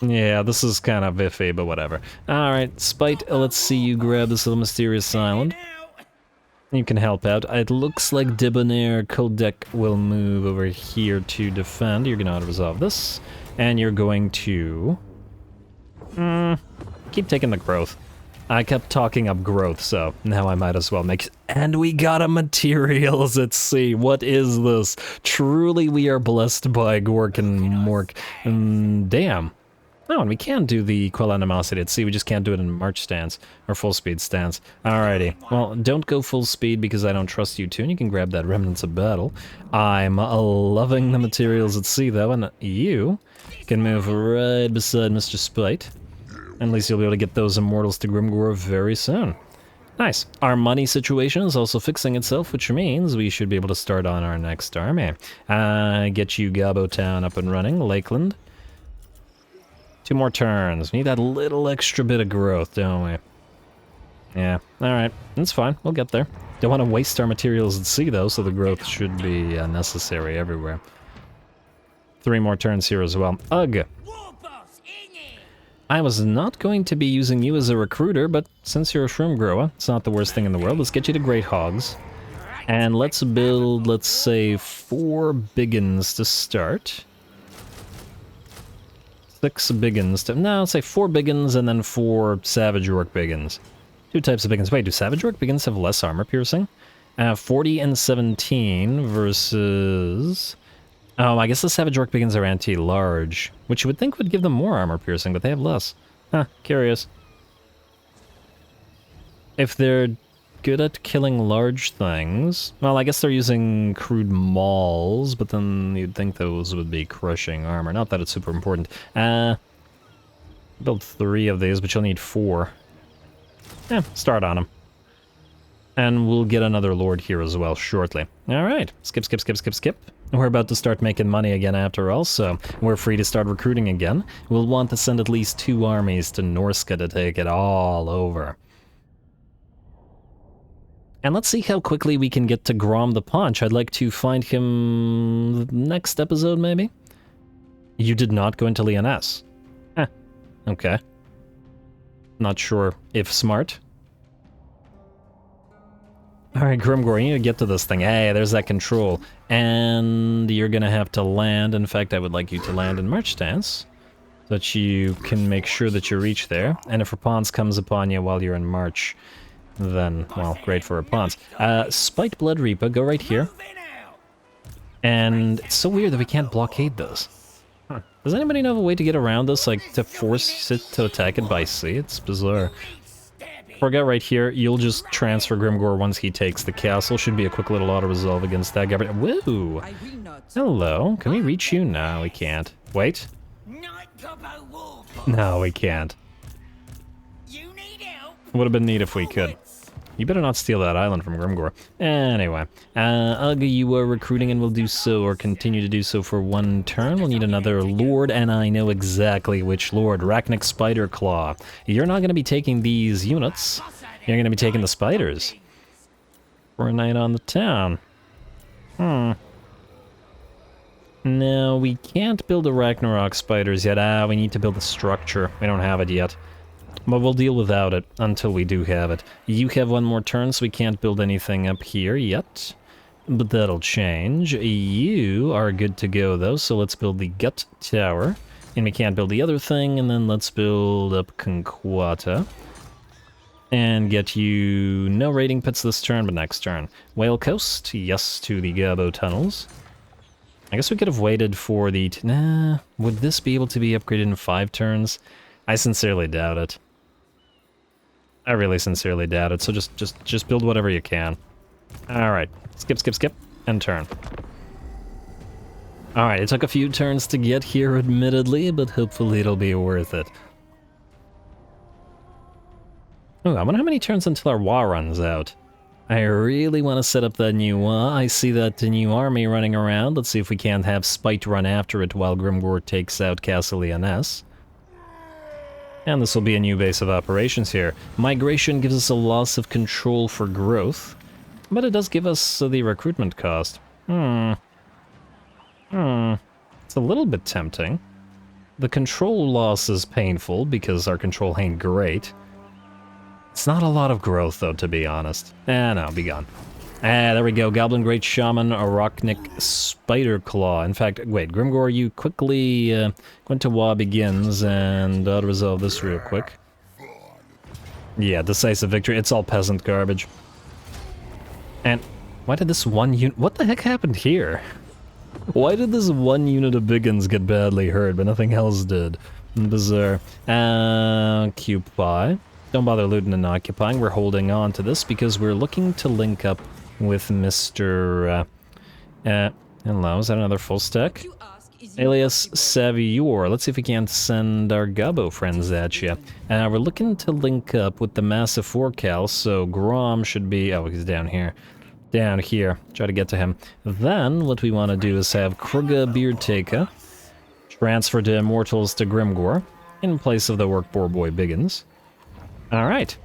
Yeah, this is kind of iffy, but whatever. Alright, Spite, let's see you grab this little mysterious island. You can help out. It looks like Debonair Kodek will move over here to defend. You're gonna auto-resolve this. And you're going to... keep taking the growth. I kept talking up growth, so now I might as well make... And we got a materials at sea. What is this? Truly we are blessed by Gork and Mork. Damn. Oh, and we can do the Quell Animosity at sea, we just can't do it in March stance, or full speed stance. Alrighty, well, don't go full speed because I don't trust you too, and you can grab that Remnants of Battle. I'm loving the materials at sea though, and you can move right beside Mr. Spite. At least you'll be able to get those immortals to Grimgor very soon. Nice. Our money situation is also fixing itself, which means we should be able to start on our next army. Get you Gabo Town up and running, Lakeland. 2 more turns. We need that little extra bit of growth, don't we? Yeah, alright. That's fine. We'll get there. Don't want to waste our materials at sea, though, so the growth should be necessary everywhere. 3 more turns here as well. Ugh! I was not going to be using you as a recruiter, but since you're a shroom grower, it's not the worst thing in the world. Let's get you to Great Hogs. And let's build, let's say, 4 biggins to start. 6 biggins to... No, let's say 4 biggins and then 4 Savage Orc biggins. 2 types of biggins. Wait, do Savage Orc biggins have less armor piercing? 40 and 17 versus... Oh, I guess the Savage Orc biggins are anti-large, which you would think would give them more armor piercing, but they have less. Huh, curious. If they're good at killing large things... Well, I guess they're using crude mauls, but then you'd think those would be crushing armor. Not that it's super important. Build 3 of these, but you'll need 4. Yeah, start on them. And we'll get another lord here as well shortly. Alright, skip, skip, skip, skip, skip. We're about to start making money again after all, so we're free to start recruiting again. We'll want to send at least 2 armies to Norska to take it all over. And let's see how quickly we can get to Grom the Paunch. I'd like to find him next episode, maybe? You did not go into Lyonesse. Okay. Not sure if smart. Alright, Grimgor, you need to get to this thing. Hey, there's that control. And you're gonna have to land. In fact, I would like you to land in March stance, so that you can make sure that you reach there. And if Raponce comes upon you while you're in March, then, well, great for Raponce. Spite Blood Reaper, go right here. And it's so weird that we can't blockade this. Huh. Does anybody know of a way to get around this, like, to force it to attack it by sea? It's bizarre. Forget right here, you'll just transfer Grimgor once he takes the castle. Should be a quick little auto-resolve against that guy. Woo! Hello, can we reach you? No, we can't. Wait. No, we can't. Would have been neat if we could. You better not steal that island from Grimgor. Anyway, Ugh, you are recruiting and will do so, or continue to do so for 1 turn. We'll need another lord, and I know exactly which lord. Rachnic Spiderclaw. You're not going to be taking these units. You're going to be taking the spiders. For a night on the town. No, we can't build the Ragnarok spiders yet. We need to build a structure. We don't have it yet. But we'll deal without it until we do have it. You have one more turn, so we can't build anything up here yet. But that'll change. You are good to go, though, so let's build the Gut Tower. And we can't build the other thing, and then let's build up Conquata. And get you no raiding pits this turn, but next turn. Whale Coast, yes to the Gabo tunnels. I guess we could have waited for the... Nah, would this be able to be upgraded in 5 turns? I sincerely doubt it. I really sincerely doubt it, so just build whatever you can. Alright, skip, skip, skip, and turn. Alright, it took a few turns to get here, admittedly, but hopefully it'll be worth it. Oh, I wonder how many turns until our WAAAGH runs out. I really want to set up that new WAAAGH. I see that new army running around. Let's see if we can't have Spite run after it while Grimgor takes out Castle Lyonesse. And this will be a new base of operations here. Migration gives us a loss of control for growth, but it does give us the recruitment cost. It's a little bit tempting. The control loss is painful because our control ain't great. It's not a lot of growth, though, to be honest. No, be gone. There we go. Goblin Great Shaman, Arachnic Spider Claw. In fact, wait, Grimgor, you quickly went to WAAAGH Begins and resolve this real quick. Yeah, decisive victory. It's all peasant garbage. And why did this one unit... What the heck happened here? Why did this one unit of Begins get badly hurt, but nothing else did? Bizarre. Occupy. Don't bother looting and occupying. We're holding on to this because we're looking to link up with Mr. Hello, is that another full stack? Alias Savior. Let's see if we can't send our Gabo friends at you. We're looking to link up with the Massive Forecal, so Grom should be... Oh, he's down here. Down here. Try to get to him. Then, what we want to do is have Kruga Beardtaker transfer to Immortals to Grimgor in place of the Workboar Boy Biggins. Alright,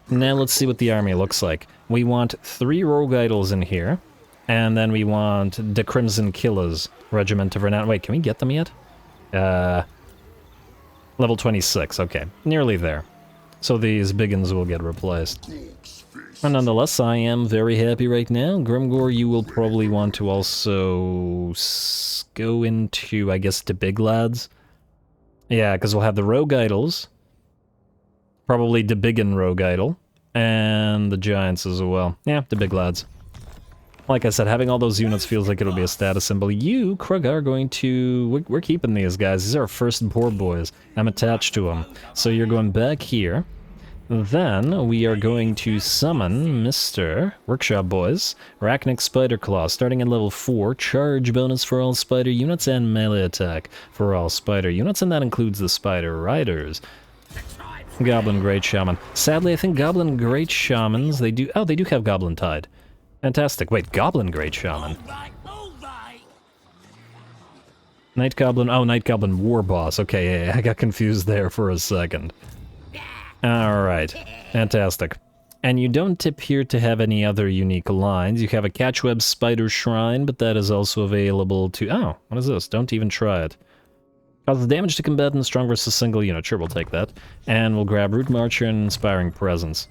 now let's see what the army looks like. We want 3 Rogue Idols in here, and then we want the Crimson Killers, Regiment of Renown. Wait, can we get them yet? Level 26, okay, nearly there. So these Biggins will get replaced. And nonetheless, I am very happy right now. Grimgor, you will probably want to also go into, I guess, the big lads. Yeah, because we'll have the Rogue Idols. Probably the Biggin Rogue Idol, and the Giants as well. Yeah, the big lads. Like I said, having all those units feels like it'll be a status symbol. You, Krug, are going to... We're keeping these guys. These are our first poor boys. I'm attached to them. So you're going back here. Then we are going to summon Mr. Workshop Boys, Arachnic Spider Claw, starting at level 4, charge bonus for all spider units, and melee attack for all spider units, and that includes the Spider Riders. Goblin Great Shaman. Sadly, I think Goblin Great Shamans, they do... Oh, they do have Goblin Tide. Fantastic. Wait, Goblin Great Shaman. Night Goblin... Oh, Night Goblin War Boss. Okay, yeah, I got confused there for a second. Alright. Fantastic. And you don't appear to have any other unique lines. You have a Catchweb Spider Shrine, but that is also available to... Oh, what is this? Don't even try it. Causes damage to combatants strong versus single unit. Sure, we'll take that. And we'll grab Root Marcher and Inspiring Presence.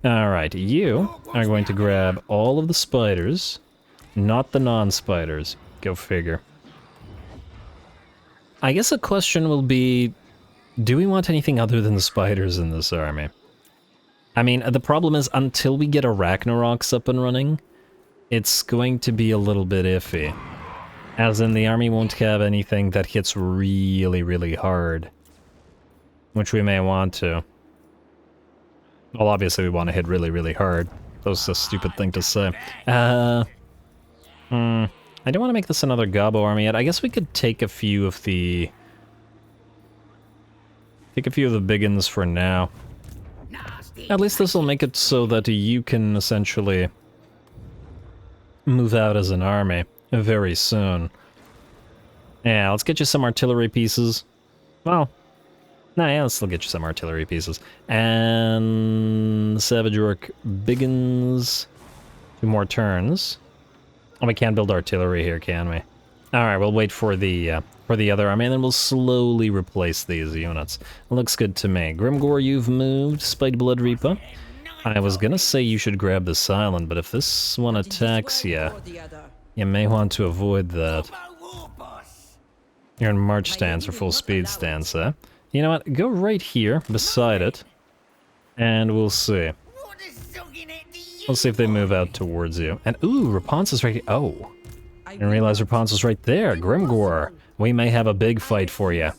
Alright, you are going to grab all of the spiders, not the non-spiders. Go figure. I guess the question will be, do we want anything other than the spiders in this army? I mean, the problem is, until we get a Ragnaroks up and running, it's going to be a little bit iffy. As in, the army won't have anything that hits really, really hard. Which we may want to. Well, obviously we want to hit really, really hard. That was a stupid thing to say. I don't want to make this another Gabo army yet. I guess we could take a few of the... Biggins for now. At least this will make it so that you can essentially move out as an army very soon. Yeah, let's get you some artillery pieces. Well, nah, yeah, let's still get you some artillery pieces. And Savage Orc Biggins. 2 more turns. Oh, we can't build artillery here, can we? Alright, we'll wait for the other army, and then we'll slowly replace these units. Looks good to me. Grimgor, you've moved. Spite Blood Reaper. I was gonna say you should grab this island, but if this one attacks you, you may want to avoid that. You're in march stance or full speed stance, eh? You know what? Go right here, beside it, and we'll see. We'll see if they move out towards you. And, ooh, Rapunzel's is right here. Oh. I didn't realize Rapunzel's is right there. Grimgor, we may have a big fight for you.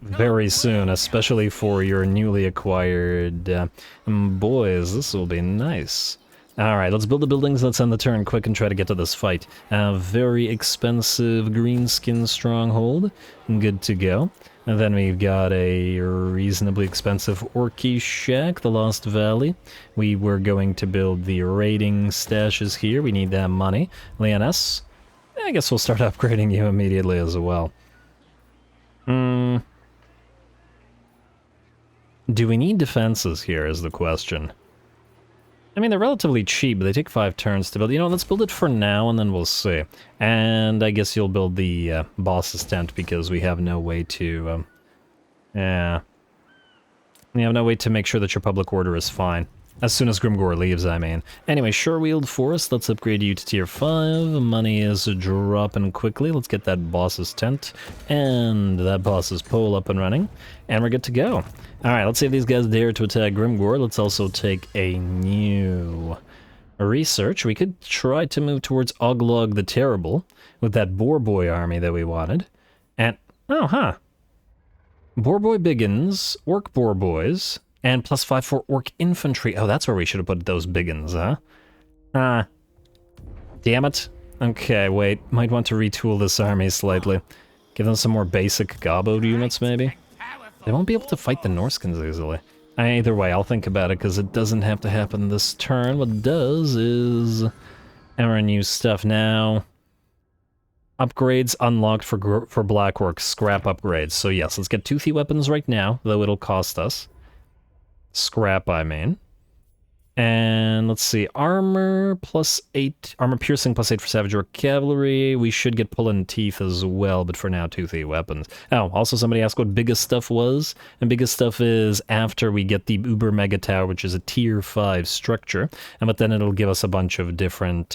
Very soon, especially for your newly acquired... boys, this will be nice. Alright, let's build the buildings, let's end the turn quick and try to get to this fight. Very expensive Greenskin stronghold. Good to go. And then we've got a reasonably expensive Orky shack, the Lost Valley. We were going to build the raiding stashes here. We need that money. Leoness, I guess we'll start upgrading you immediately as well. Do we need defenses here is the question. I mean, they're relatively cheap, but they take 5 turns to build. You know, let's build it for now, and then we'll see. And I guess you'll build the boss's tent, because we have no way to... yeah. We have no way to make sure that your public order is fine. As soon as Grimgor leaves, I mean. Anyway, Sure-Wheeled Forest, let's upgrade you to tier 5. Money is dropping quickly. Let's get that boss's tent and that boss's pole up and running. And we're good to go. Alright, let's see if these guys dare to attack Grimgor. Let's also take a new research. We could try to move towards Oglog the Terrible with that Boar Boy army that we wanted. And, oh, huh. Boar Boy Biggins, Orc Boar Boys... and +5 for Orc Infantry. Oh, that's where we should have put those biggins, huh? Damn it. Okay, wait. Might want to retool this army slightly. Give them some more basic Gobbo units, maybe? They won't be able to fight the Norskins easily. Either way, I'll think about it, because it doesn't have to happen this turn. What it does is... our new stuff now. Upgrades unlocked for Black Orc. Scrap upgrades. So yes, let's get toothy weapons right now, though it'll cost us. Scrap, I mean. And let's see, armor +8, armor piercing +8 for Savage Orc Cavalry. We should get pulling teeth as well, but for now, toothy weapons. Oh, also somebody asked what biggest stuff was, and biggest stuff is after we get the Uber Mega Tower, which is a tier 5 structure, but then it'll give us a bunch of different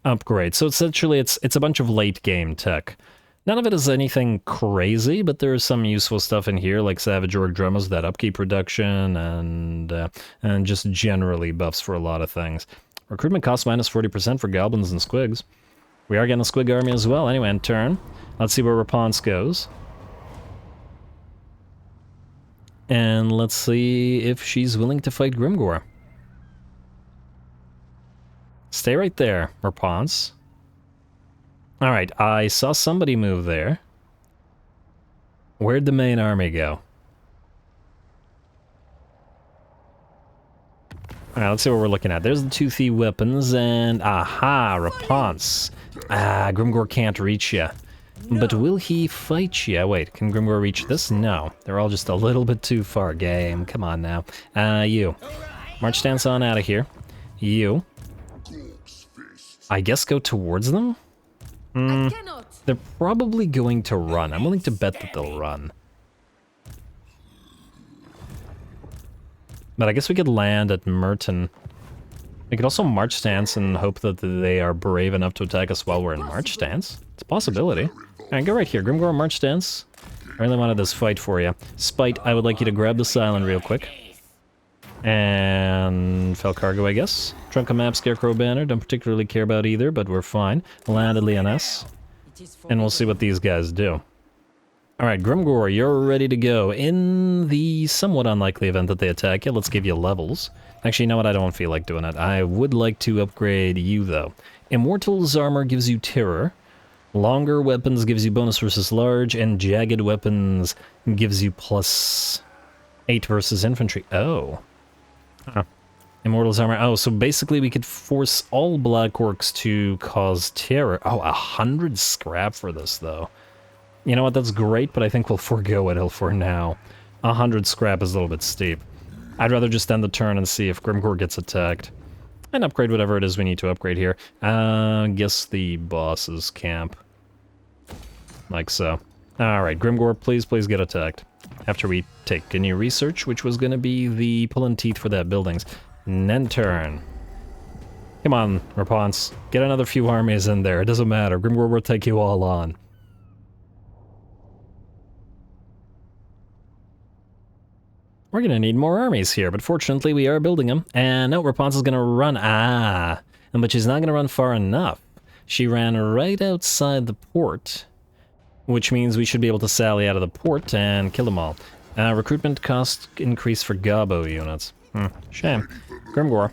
upgrades. So essentially, it's a bunch of late game tech. None of it is anything crazy, but there is some useful stuff in here, like Savage Orc Drummers, that upkeep reduction, and just generally buffs for a lot of things. Recruitment costs -40% for goblins and squigs. We are getting a squig army as well. Anyway, in turn, let's see where Rapunzel goes. And let's see if she's willing to fight Grimgor. Stay right there, Rapunzel. Alright, I saw somebody move there. Where'd the main army go? Alright, let's see what we're looking at. There's the toothy weapons, and aha, Rapunzel. Grimgor can't reach ya. But will he fight ya? Wait, can Grimgor reach this? No. They're all just a little bit too far. Game, come on now. You. March stance on out of here. You. I guess go towards them? They're probably going to run. I'm willing to bet that they'll run. But I guess we could land at Merton. We could also march stance and hope that they are brave enough to attack us while we're in march stance. It's a possibility. Alright, go right here. Grimgor, march stance. I really wanted this fight for you. Spite, I would like you to grab this island real quick. And fell cargo, I guess. Trunk of map, Scarecrow banner. Don't particularly care about either, but we're fine. Landed Leoness. And we'll see what these guys do. Alright, Grimgor, you're ready to go. In the somewhat unlikely event that they attack you, let's give you levels. Actually, you know what? I don't feel like doing it. I would like to upgrade you, though. Immortal's armor gives you terror. Longer weapons gives you bonus versus large, and jagged weapons gives you +8 versus infantry. Oh. Huh. Immortal's armor. Oh, so basically we could force all Black Orcs to cause terror. Oh, 100 scrap for this, though. You know what? That's great, but I think we'll forego it for now. 100 scrap is a little bit steep. I'd rather just end the turn and see if Grimgor gets attacked. And upgrade whatever it is we need to upgrade here. Guess the boss's camp. Like so. Alright, Grimgor, please get attacked. After we take any research, which was gonna be the pulling teeth for that buildings. Nenturn. Come on, Raponce. Get another few armies in there. It doesn't matter. Grimgor will take you all on. We're gonna need more armies here, but fortunately we are building them. And no, Rapunzel's gonna run. But she's not gonna run far enough. She ran right outside the port, which means we should be able to sally out of the port and kill them all. Recruitment cost increase for Gabo units. Shame. Grimgor.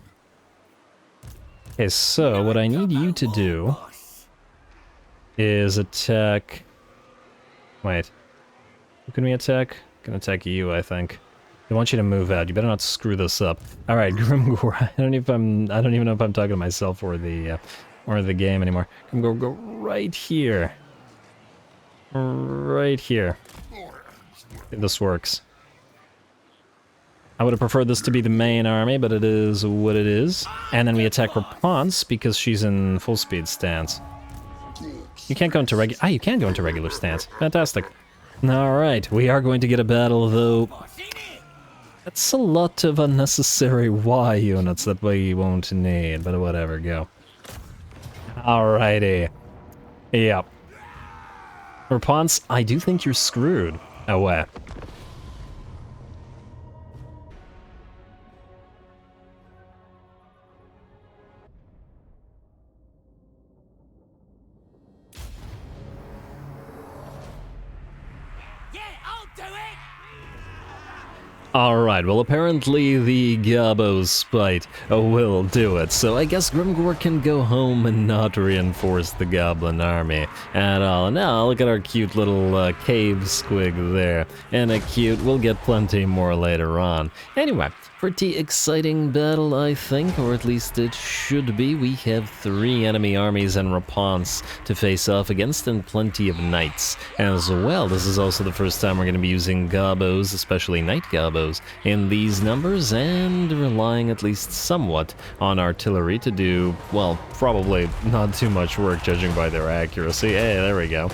Okay, so what I need you to do is attack... Wait. Who can we attack? Can attack you, I think. I want you to move out. You better not screw this up. All right, Grimgor. I don't even know if I'm talking to myself or the game anymore. Grimgor, go right here. Right here. If this works. I would have preferred this to be the main army, but it is what it is. And then we attack Raponce because she's in full speed stance. You can't go into regular. You can go into regular stance. Fantastic. All right, we are going to get a battle though. That's a lot of unnecessary Y units that we won't need, but whatever, go. Alrighty. Yep. Raponce, I do think you're screwed. Away. Alright, well apparently the Gabo's spite will do it, so I guess Grimgor can go home and not reinforce the goblin army at all. Now look at our cute little cave squig there, and we'll get plenty more later on. Anyway, pretty exciting battle, I think, or at least it should be. We have 3 enemy armies and Raponce to face off against, and plenty of knights as well. This is also the first time we're going to be using Gabos, especially Knight Gabos, in these numbers, and relying at least somewhat on artillery to do, well, probably not too much work judging by their accuracy. Hey, there we go.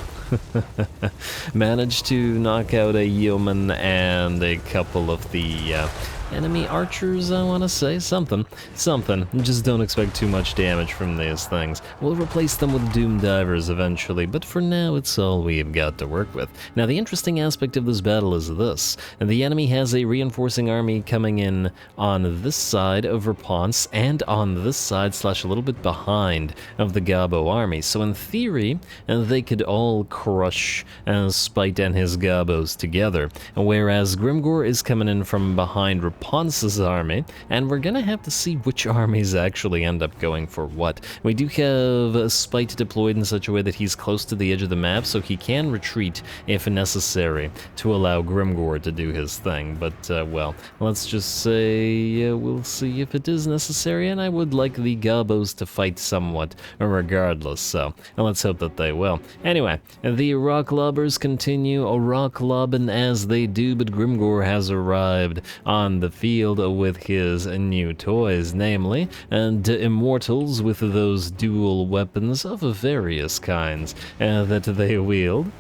Managed to knock out a yeoman and a couple of the enemy archers, I want to say. Something. Just don't expect too much damage from these things. We'll replace them with Doom Divers eventually, but for now it's all we've got to work with. Now the interesting aspect of this battle is this. The enemy has a reinforcing army coming in on this side of Raponce and on this side / a little bit behind of the Gabo army. So in theory, they could all crush Spite and his Gabos together, whereas Grimgor is coming in from behind Raponce's army, and we're gonna have to see which armies actually end up going for what. We do have Spite deployed in such a way that he's close to the edge of the map, so he can retreat if necessary to allow Grimgor to do his thing, but well, let's just say we'll see if it is necessary, and I would like the Gabos to fight somewhat regardless, so let's hope that they will. Anyway, the rock lobbers continue rock lobbing as they do, but Grimgor has arrived on the field with his new toys, namely, and immortals with those dual weapons of various kinds that they wield.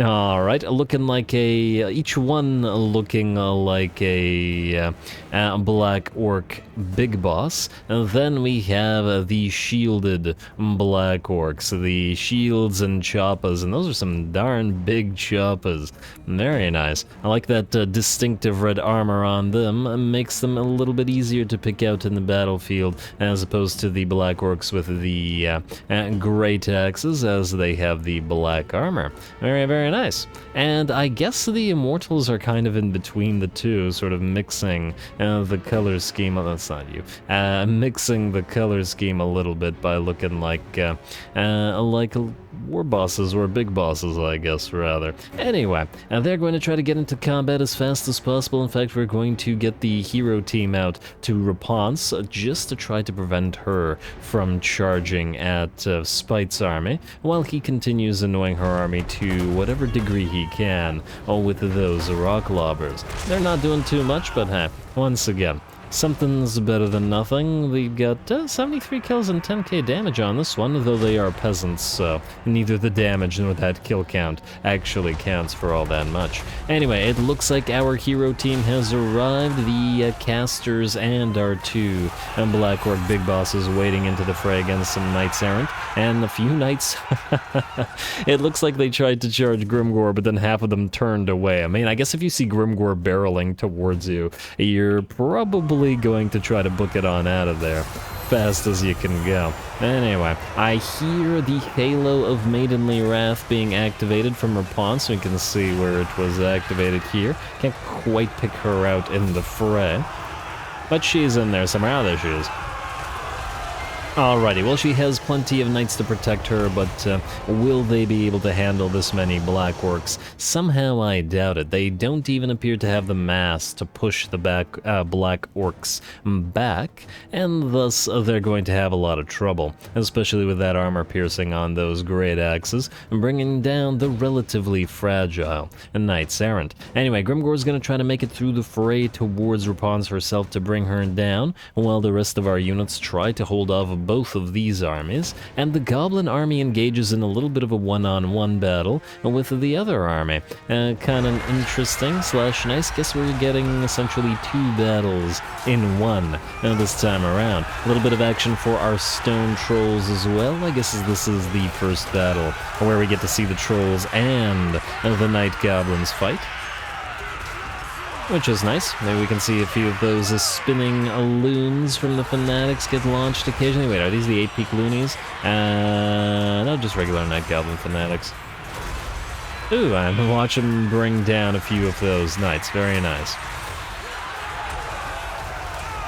Alright, looking like each one looking like a Black Orc big boss. And then we have the shielded Black Orcs, the shields and choppas, and those are some darn big choppas. Very nice. I like that distinctive red armor on them. It makes them a little bit easier to pick out in the battlefield, as opposed to the Black Orcs with the great axes, as they have the black armor. Very nice. And I guess the Immortals are kind of in between the two, sort of mixing the color scheme. Oh, that's not you. Mixing the color scheme a little bit by looking like war bosses or big bosses, I guess, rather. Anyway, they're going to try to get into combat as fast as possible. In fact, we're going to get the hero team out to Raponce just to try to prevent her from charging at Spite's army, while he continues annoying her army to whatever degree he can with those rock lobbers. They're not doing too much, but hey, once again, something's better than nothing. We got 73 kills and 10k damage on this one, though they are peasants, so neither the damage nor that kill count actually counts for all that much. Anyway, it looks like our hero team has arrived. The casters and our two Black Orc big bosses waiting into the fray against some Knights Errant, and a few Knights. It looks like they tried to charge Grimgor, but then half of them turned away. I mean, I guess if you see Grimgor barreling towards you, you're probably going to try to book it on out of there fast as you can go. Anyway, I hear the Halo of Maidenly Wrath being activated from her pawn, so you can see where it was activated here. Can't quite pick her out in the fray, but she's in there somewhere. Oh, there she is. Alrighty, well, she has plenty of knights to protect her, but will they be able to handle this many Black Orcs? Somehow I doubt it. They don't even appear to have the mass to push the Black Orcs back, and thus they're going to have a lot of trouble, especially with that armor piercing on those great axes, and bringing down the relatively fragile Knights Errant. Anyway, Grimgor's going to try to make it through the fray towards Rapans herself to bring her down, while the rest of our units try to hold off both of these armies, and the Goblin army engages in a little bit of a one-on-one battle with the other army. Kind of interesting slash nice. Guess we're getting essentially two battles in one this time around. A little bit of action for our stone trolls as well. I guess this is the first battle where we get to see the trolls and the Night Goblins fight, which is nice. Maybe we can see a few of those spinning loons from the Fanatics get launched occasionally. Wait, are these the 8-peak loonies? No, just regular Night Goblin Fanatics. Ooh, I'm watching bring down a few of those knights. Very nice.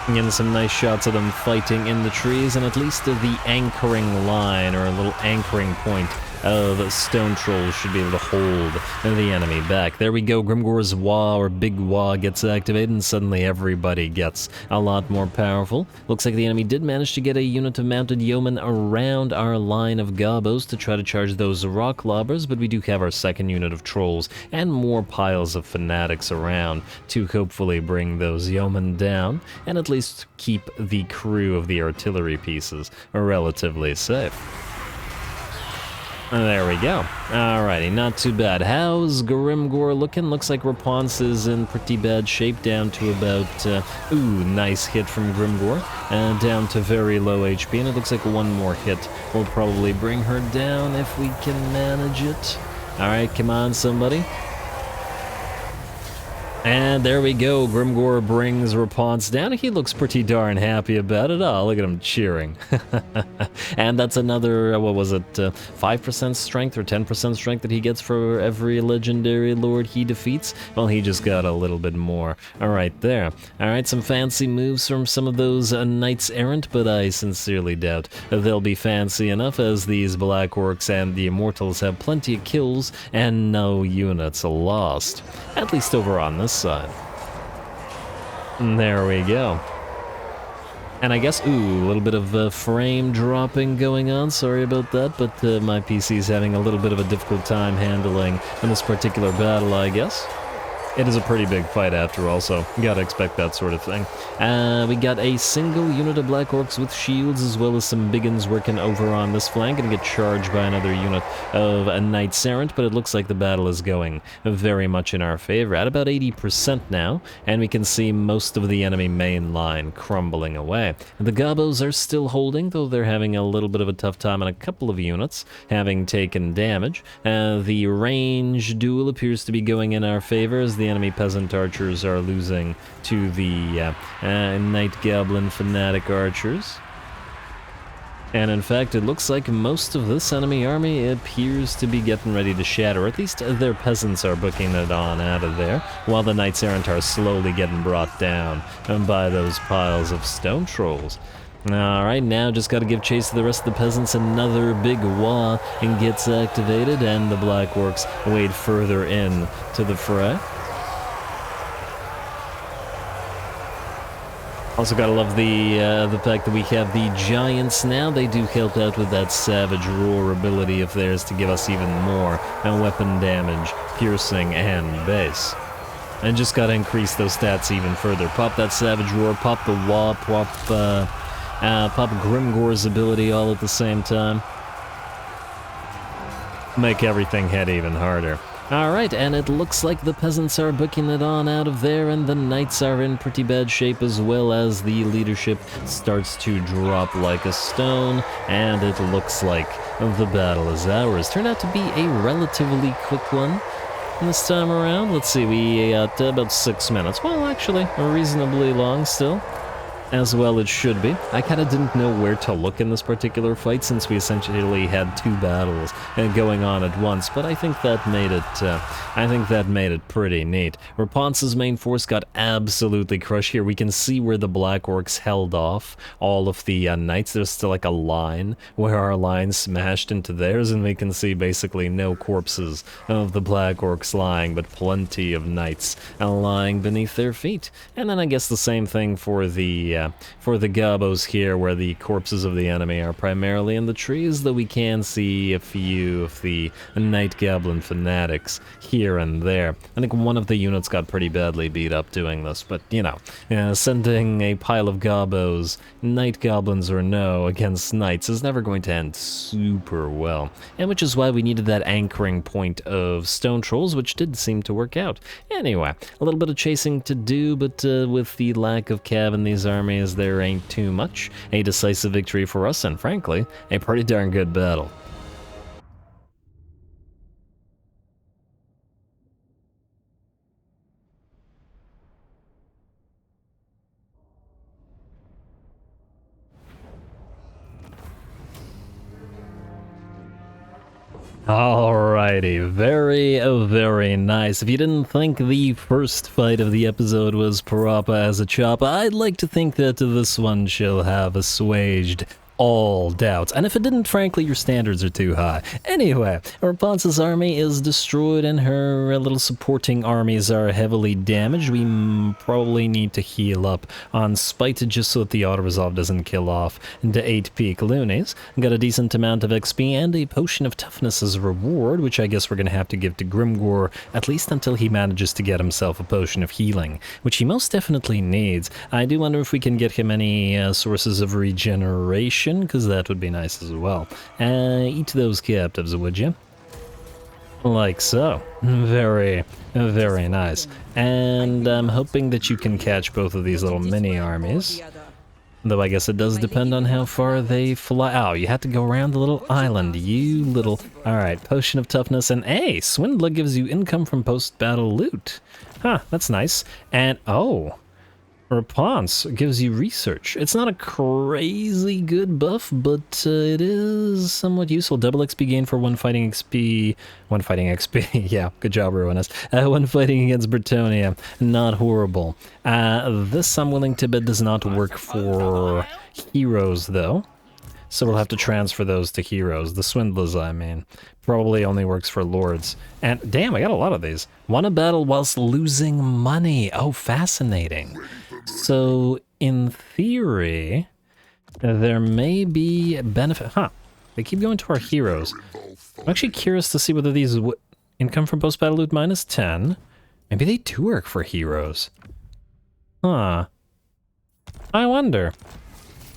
Getting some nice shots of them fighting in the trees, and at least the anchoring line, or a little anchoring point, of stone trolls should be able to hold the enemy back. There we go, Grimgor's WAAAGH, or Big WAAAGH, gets activated, and suddenly everybody gets a lot more powerful. Looks like the enemy did manage to get a unit of mounted yeomen around our line of gobos to try to charge those rock lobbers, but we do have our second unit of trolls and more piles of fanatics around to hopefully bring those yeomen down, and at least keep the crew of the artillery pieces relatively safe. There we go. Alrighty, not too bad. How's Grimgor looking? Looks like Rapans is in pretty bad shape, down to about, ooh, nice hit from Grimgor, down to very low HP, and it looks like one more hit will probably bring her down if we can manage it. Alright, come on, somebody. And there we go, Grimgor brings Rapans down. He looks pretty darn happy about it. Oh, look at him cheering. And that's another, what was it, 5% strength or 10% strength that he gets for every legendary lord he defeats? Well, he just got a little bit more right there. Alright, some fancy moves from some of those Knights Errant, but I sincerely doubt they'll be fancy enough, as these Black Orcs and the Immortals have plenty of kills and no units lost. At least over on this side. And there we go. And I guess, ooh, a little bit of frame dropping going on. Sorry about that, but my PC's having a little bit of a difficult time handling in this particular battle, I guess. It is a pretty big fight after all, so you gotta expect that sort of thing. We got a single unit of Black Orcs with shields, as well as some big uns working over on this flank, and get charged by another unit of a Knights Errant, but it looks like the battle is going very much in our favor, at about 80% now, and we can see most of the enemy main line crumbling away. The gobos are still holding, though they're having a little bit of a tough time on a couple of units, having taken damage. The range duel appears to be going in our favor, as the enemy peasant archers are losing to the Night Goblin Fanatic archers. And in fact, it looks like most of this enemy army appears to be getting ready to shatter. Or at least their peasants are booking it on out of there, while the Knights Errant are slowly getting brought down by those piles of stone trolls. Alright, now just gotta give chase to the rest of the peasants. Another big WAAAGH and gets activated, and the Black Orcs wade further in to the fray. Also gotta love the fact that we have the Giants now. They do help out with that Savage Roar ability of theirs to give us even more weapon damage, piercing, and base. And just gotta increase those stats even further. Pop that Savage Roar, pop the WAAAGH, pop Grimgor's ability all at the same time. Make everything hit even harder. Alright, and it looks like the peasants are booking it on out of there, and the knights are in pretty bad shape as well, as the leadership starts to drop like a stone, and it looks like the battle is ours. Turned out to be a relatively quick one this time around. Let's see, we got about 6 minutes. Well, actually, reasonably long still. As well it should be. I kind of didn't know where to look in this particular fight, since we essentially had 2 battles going on at once, but I think that made it pretty neat. Rapunzel's main force got absolutely crushed here. We can see where the Black Orcs held off all of the knights. There's still like a line where our line smashed into theirs, and we can see basically no corpses of the Black Orcs lying, but plenty of knights lying beneath their feet. And then I guess the same thing for the gobos here, where the corpses of the enemy are primarily in the trees, though we can see a few of the Night Goblin fanatics here and there. I think one of the units got pretty badly beat up doing this, but, you know, sending a pile of gobos, Night Goblins or no, against knights is never going to end super well, and which is why we needed that anchoring point of stone trolls, which did seem to work out. Anyway, a little bit of chasing to do, but with the lack of cav in these armies, there ain't too much. A decisive victory for us, and frankly, a pretty darn good battle. Alrighty, very nice. If you didn't think the first fight of the episode was PROPPA as a CHOPPA, I'd like to think that this one shall have assuaged all doubts. And if it didn't, frankly, your standards are too high. Anyway, Rapunzel's army is destroyed and her little supporting armies are heavily damaged. We probably need to heal up on Spite just so that the auto-resolve doesn't kill off into 8 peak loonies. Got a decent amount of XP and a potion of toughness as a reward, which I guess we're going to have to give to Grimgor, at least until he manages to get himself a potion of healing, which he most definitely needs. I do wonder if we can get him any sources of regeneration, because that would be nice as well. Eat those captives, would you? Like so. Very nice. And I'm hoping that you can catch both of these little mini armies. Though I guess it does depend on how far they fly. Oh, you have to go around the little island, you little... Alright, potion of toughness, and hey, Swindler gives you income from post-battle loot. Huh, that's nice. And, oh... Response gives you research. It's not a crazy good buff, but it is somewhat useful. Double XP gain for one fighting XP. Yeah, good job, Ruinous. One fighting against Bretonnia. Not horrible. This, I'm willing to bet, does not work for heroes, though. So we'll have to transfer those to heroes. The Swindlers, I mean. Probably only works for lords. And damn, I got a lot of these. Won a battle whilst losing money. Oh, fascinating. So, in theory, there may be a benefit. Huh. They keep going to our heroes. I'm actually curious to see whether these income from post-battle loot minus 10. Maybe they do work for heroes. Huh. I wonder.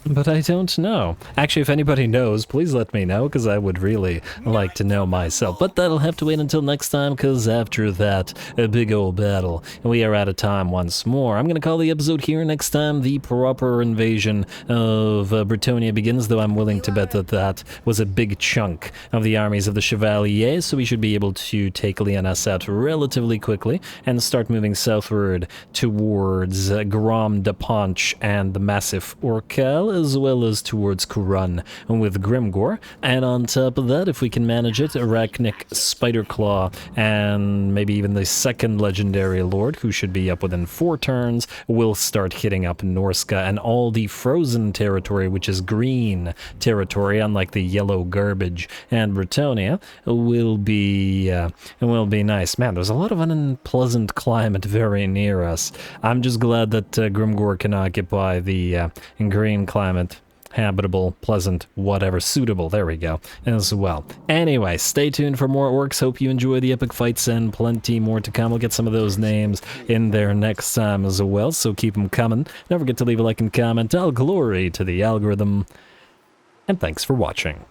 But I don't know. Actually, if anybody knows, please let me know, because I would really like to know myself. But that'll have to wait until next time, because after that, a big old battle, we are out of time once more. I'm going to call the episode here. Next time, the proper invasion of Bretonnia begins, though I'm willing to bet that that was a big chunk of the armies of the Chevalier, so we should be able to take Lyonesse out relatively quickly and start moving southward towards Grom de Ponch and the massive Orcal, as well as towards Kurun with Grimgor. And on top of that, if we can manage it, Arachnic, Spiderclaw, and maybe even the second legendary lord, who should be up within 4 turns, will start hitting up Norska and all the frozen territory, which is green territory, unlike the yellow garbage. And Bretonnia will be nice. Man, there's a lot of unpleasant climate very near us. I'm just glad that Grimgor can occupy the green climate. habitable, pleasant, whatever, suitable, there we go, as well. Anyway, stay tuned for more orcs. Hope you enjoy the epic fights and plenty more to come. We'll get some of those names in there next time as well, so keep them coming. Don't forget to leave a like and comment. All glory to the algorithm, and thanks for watching.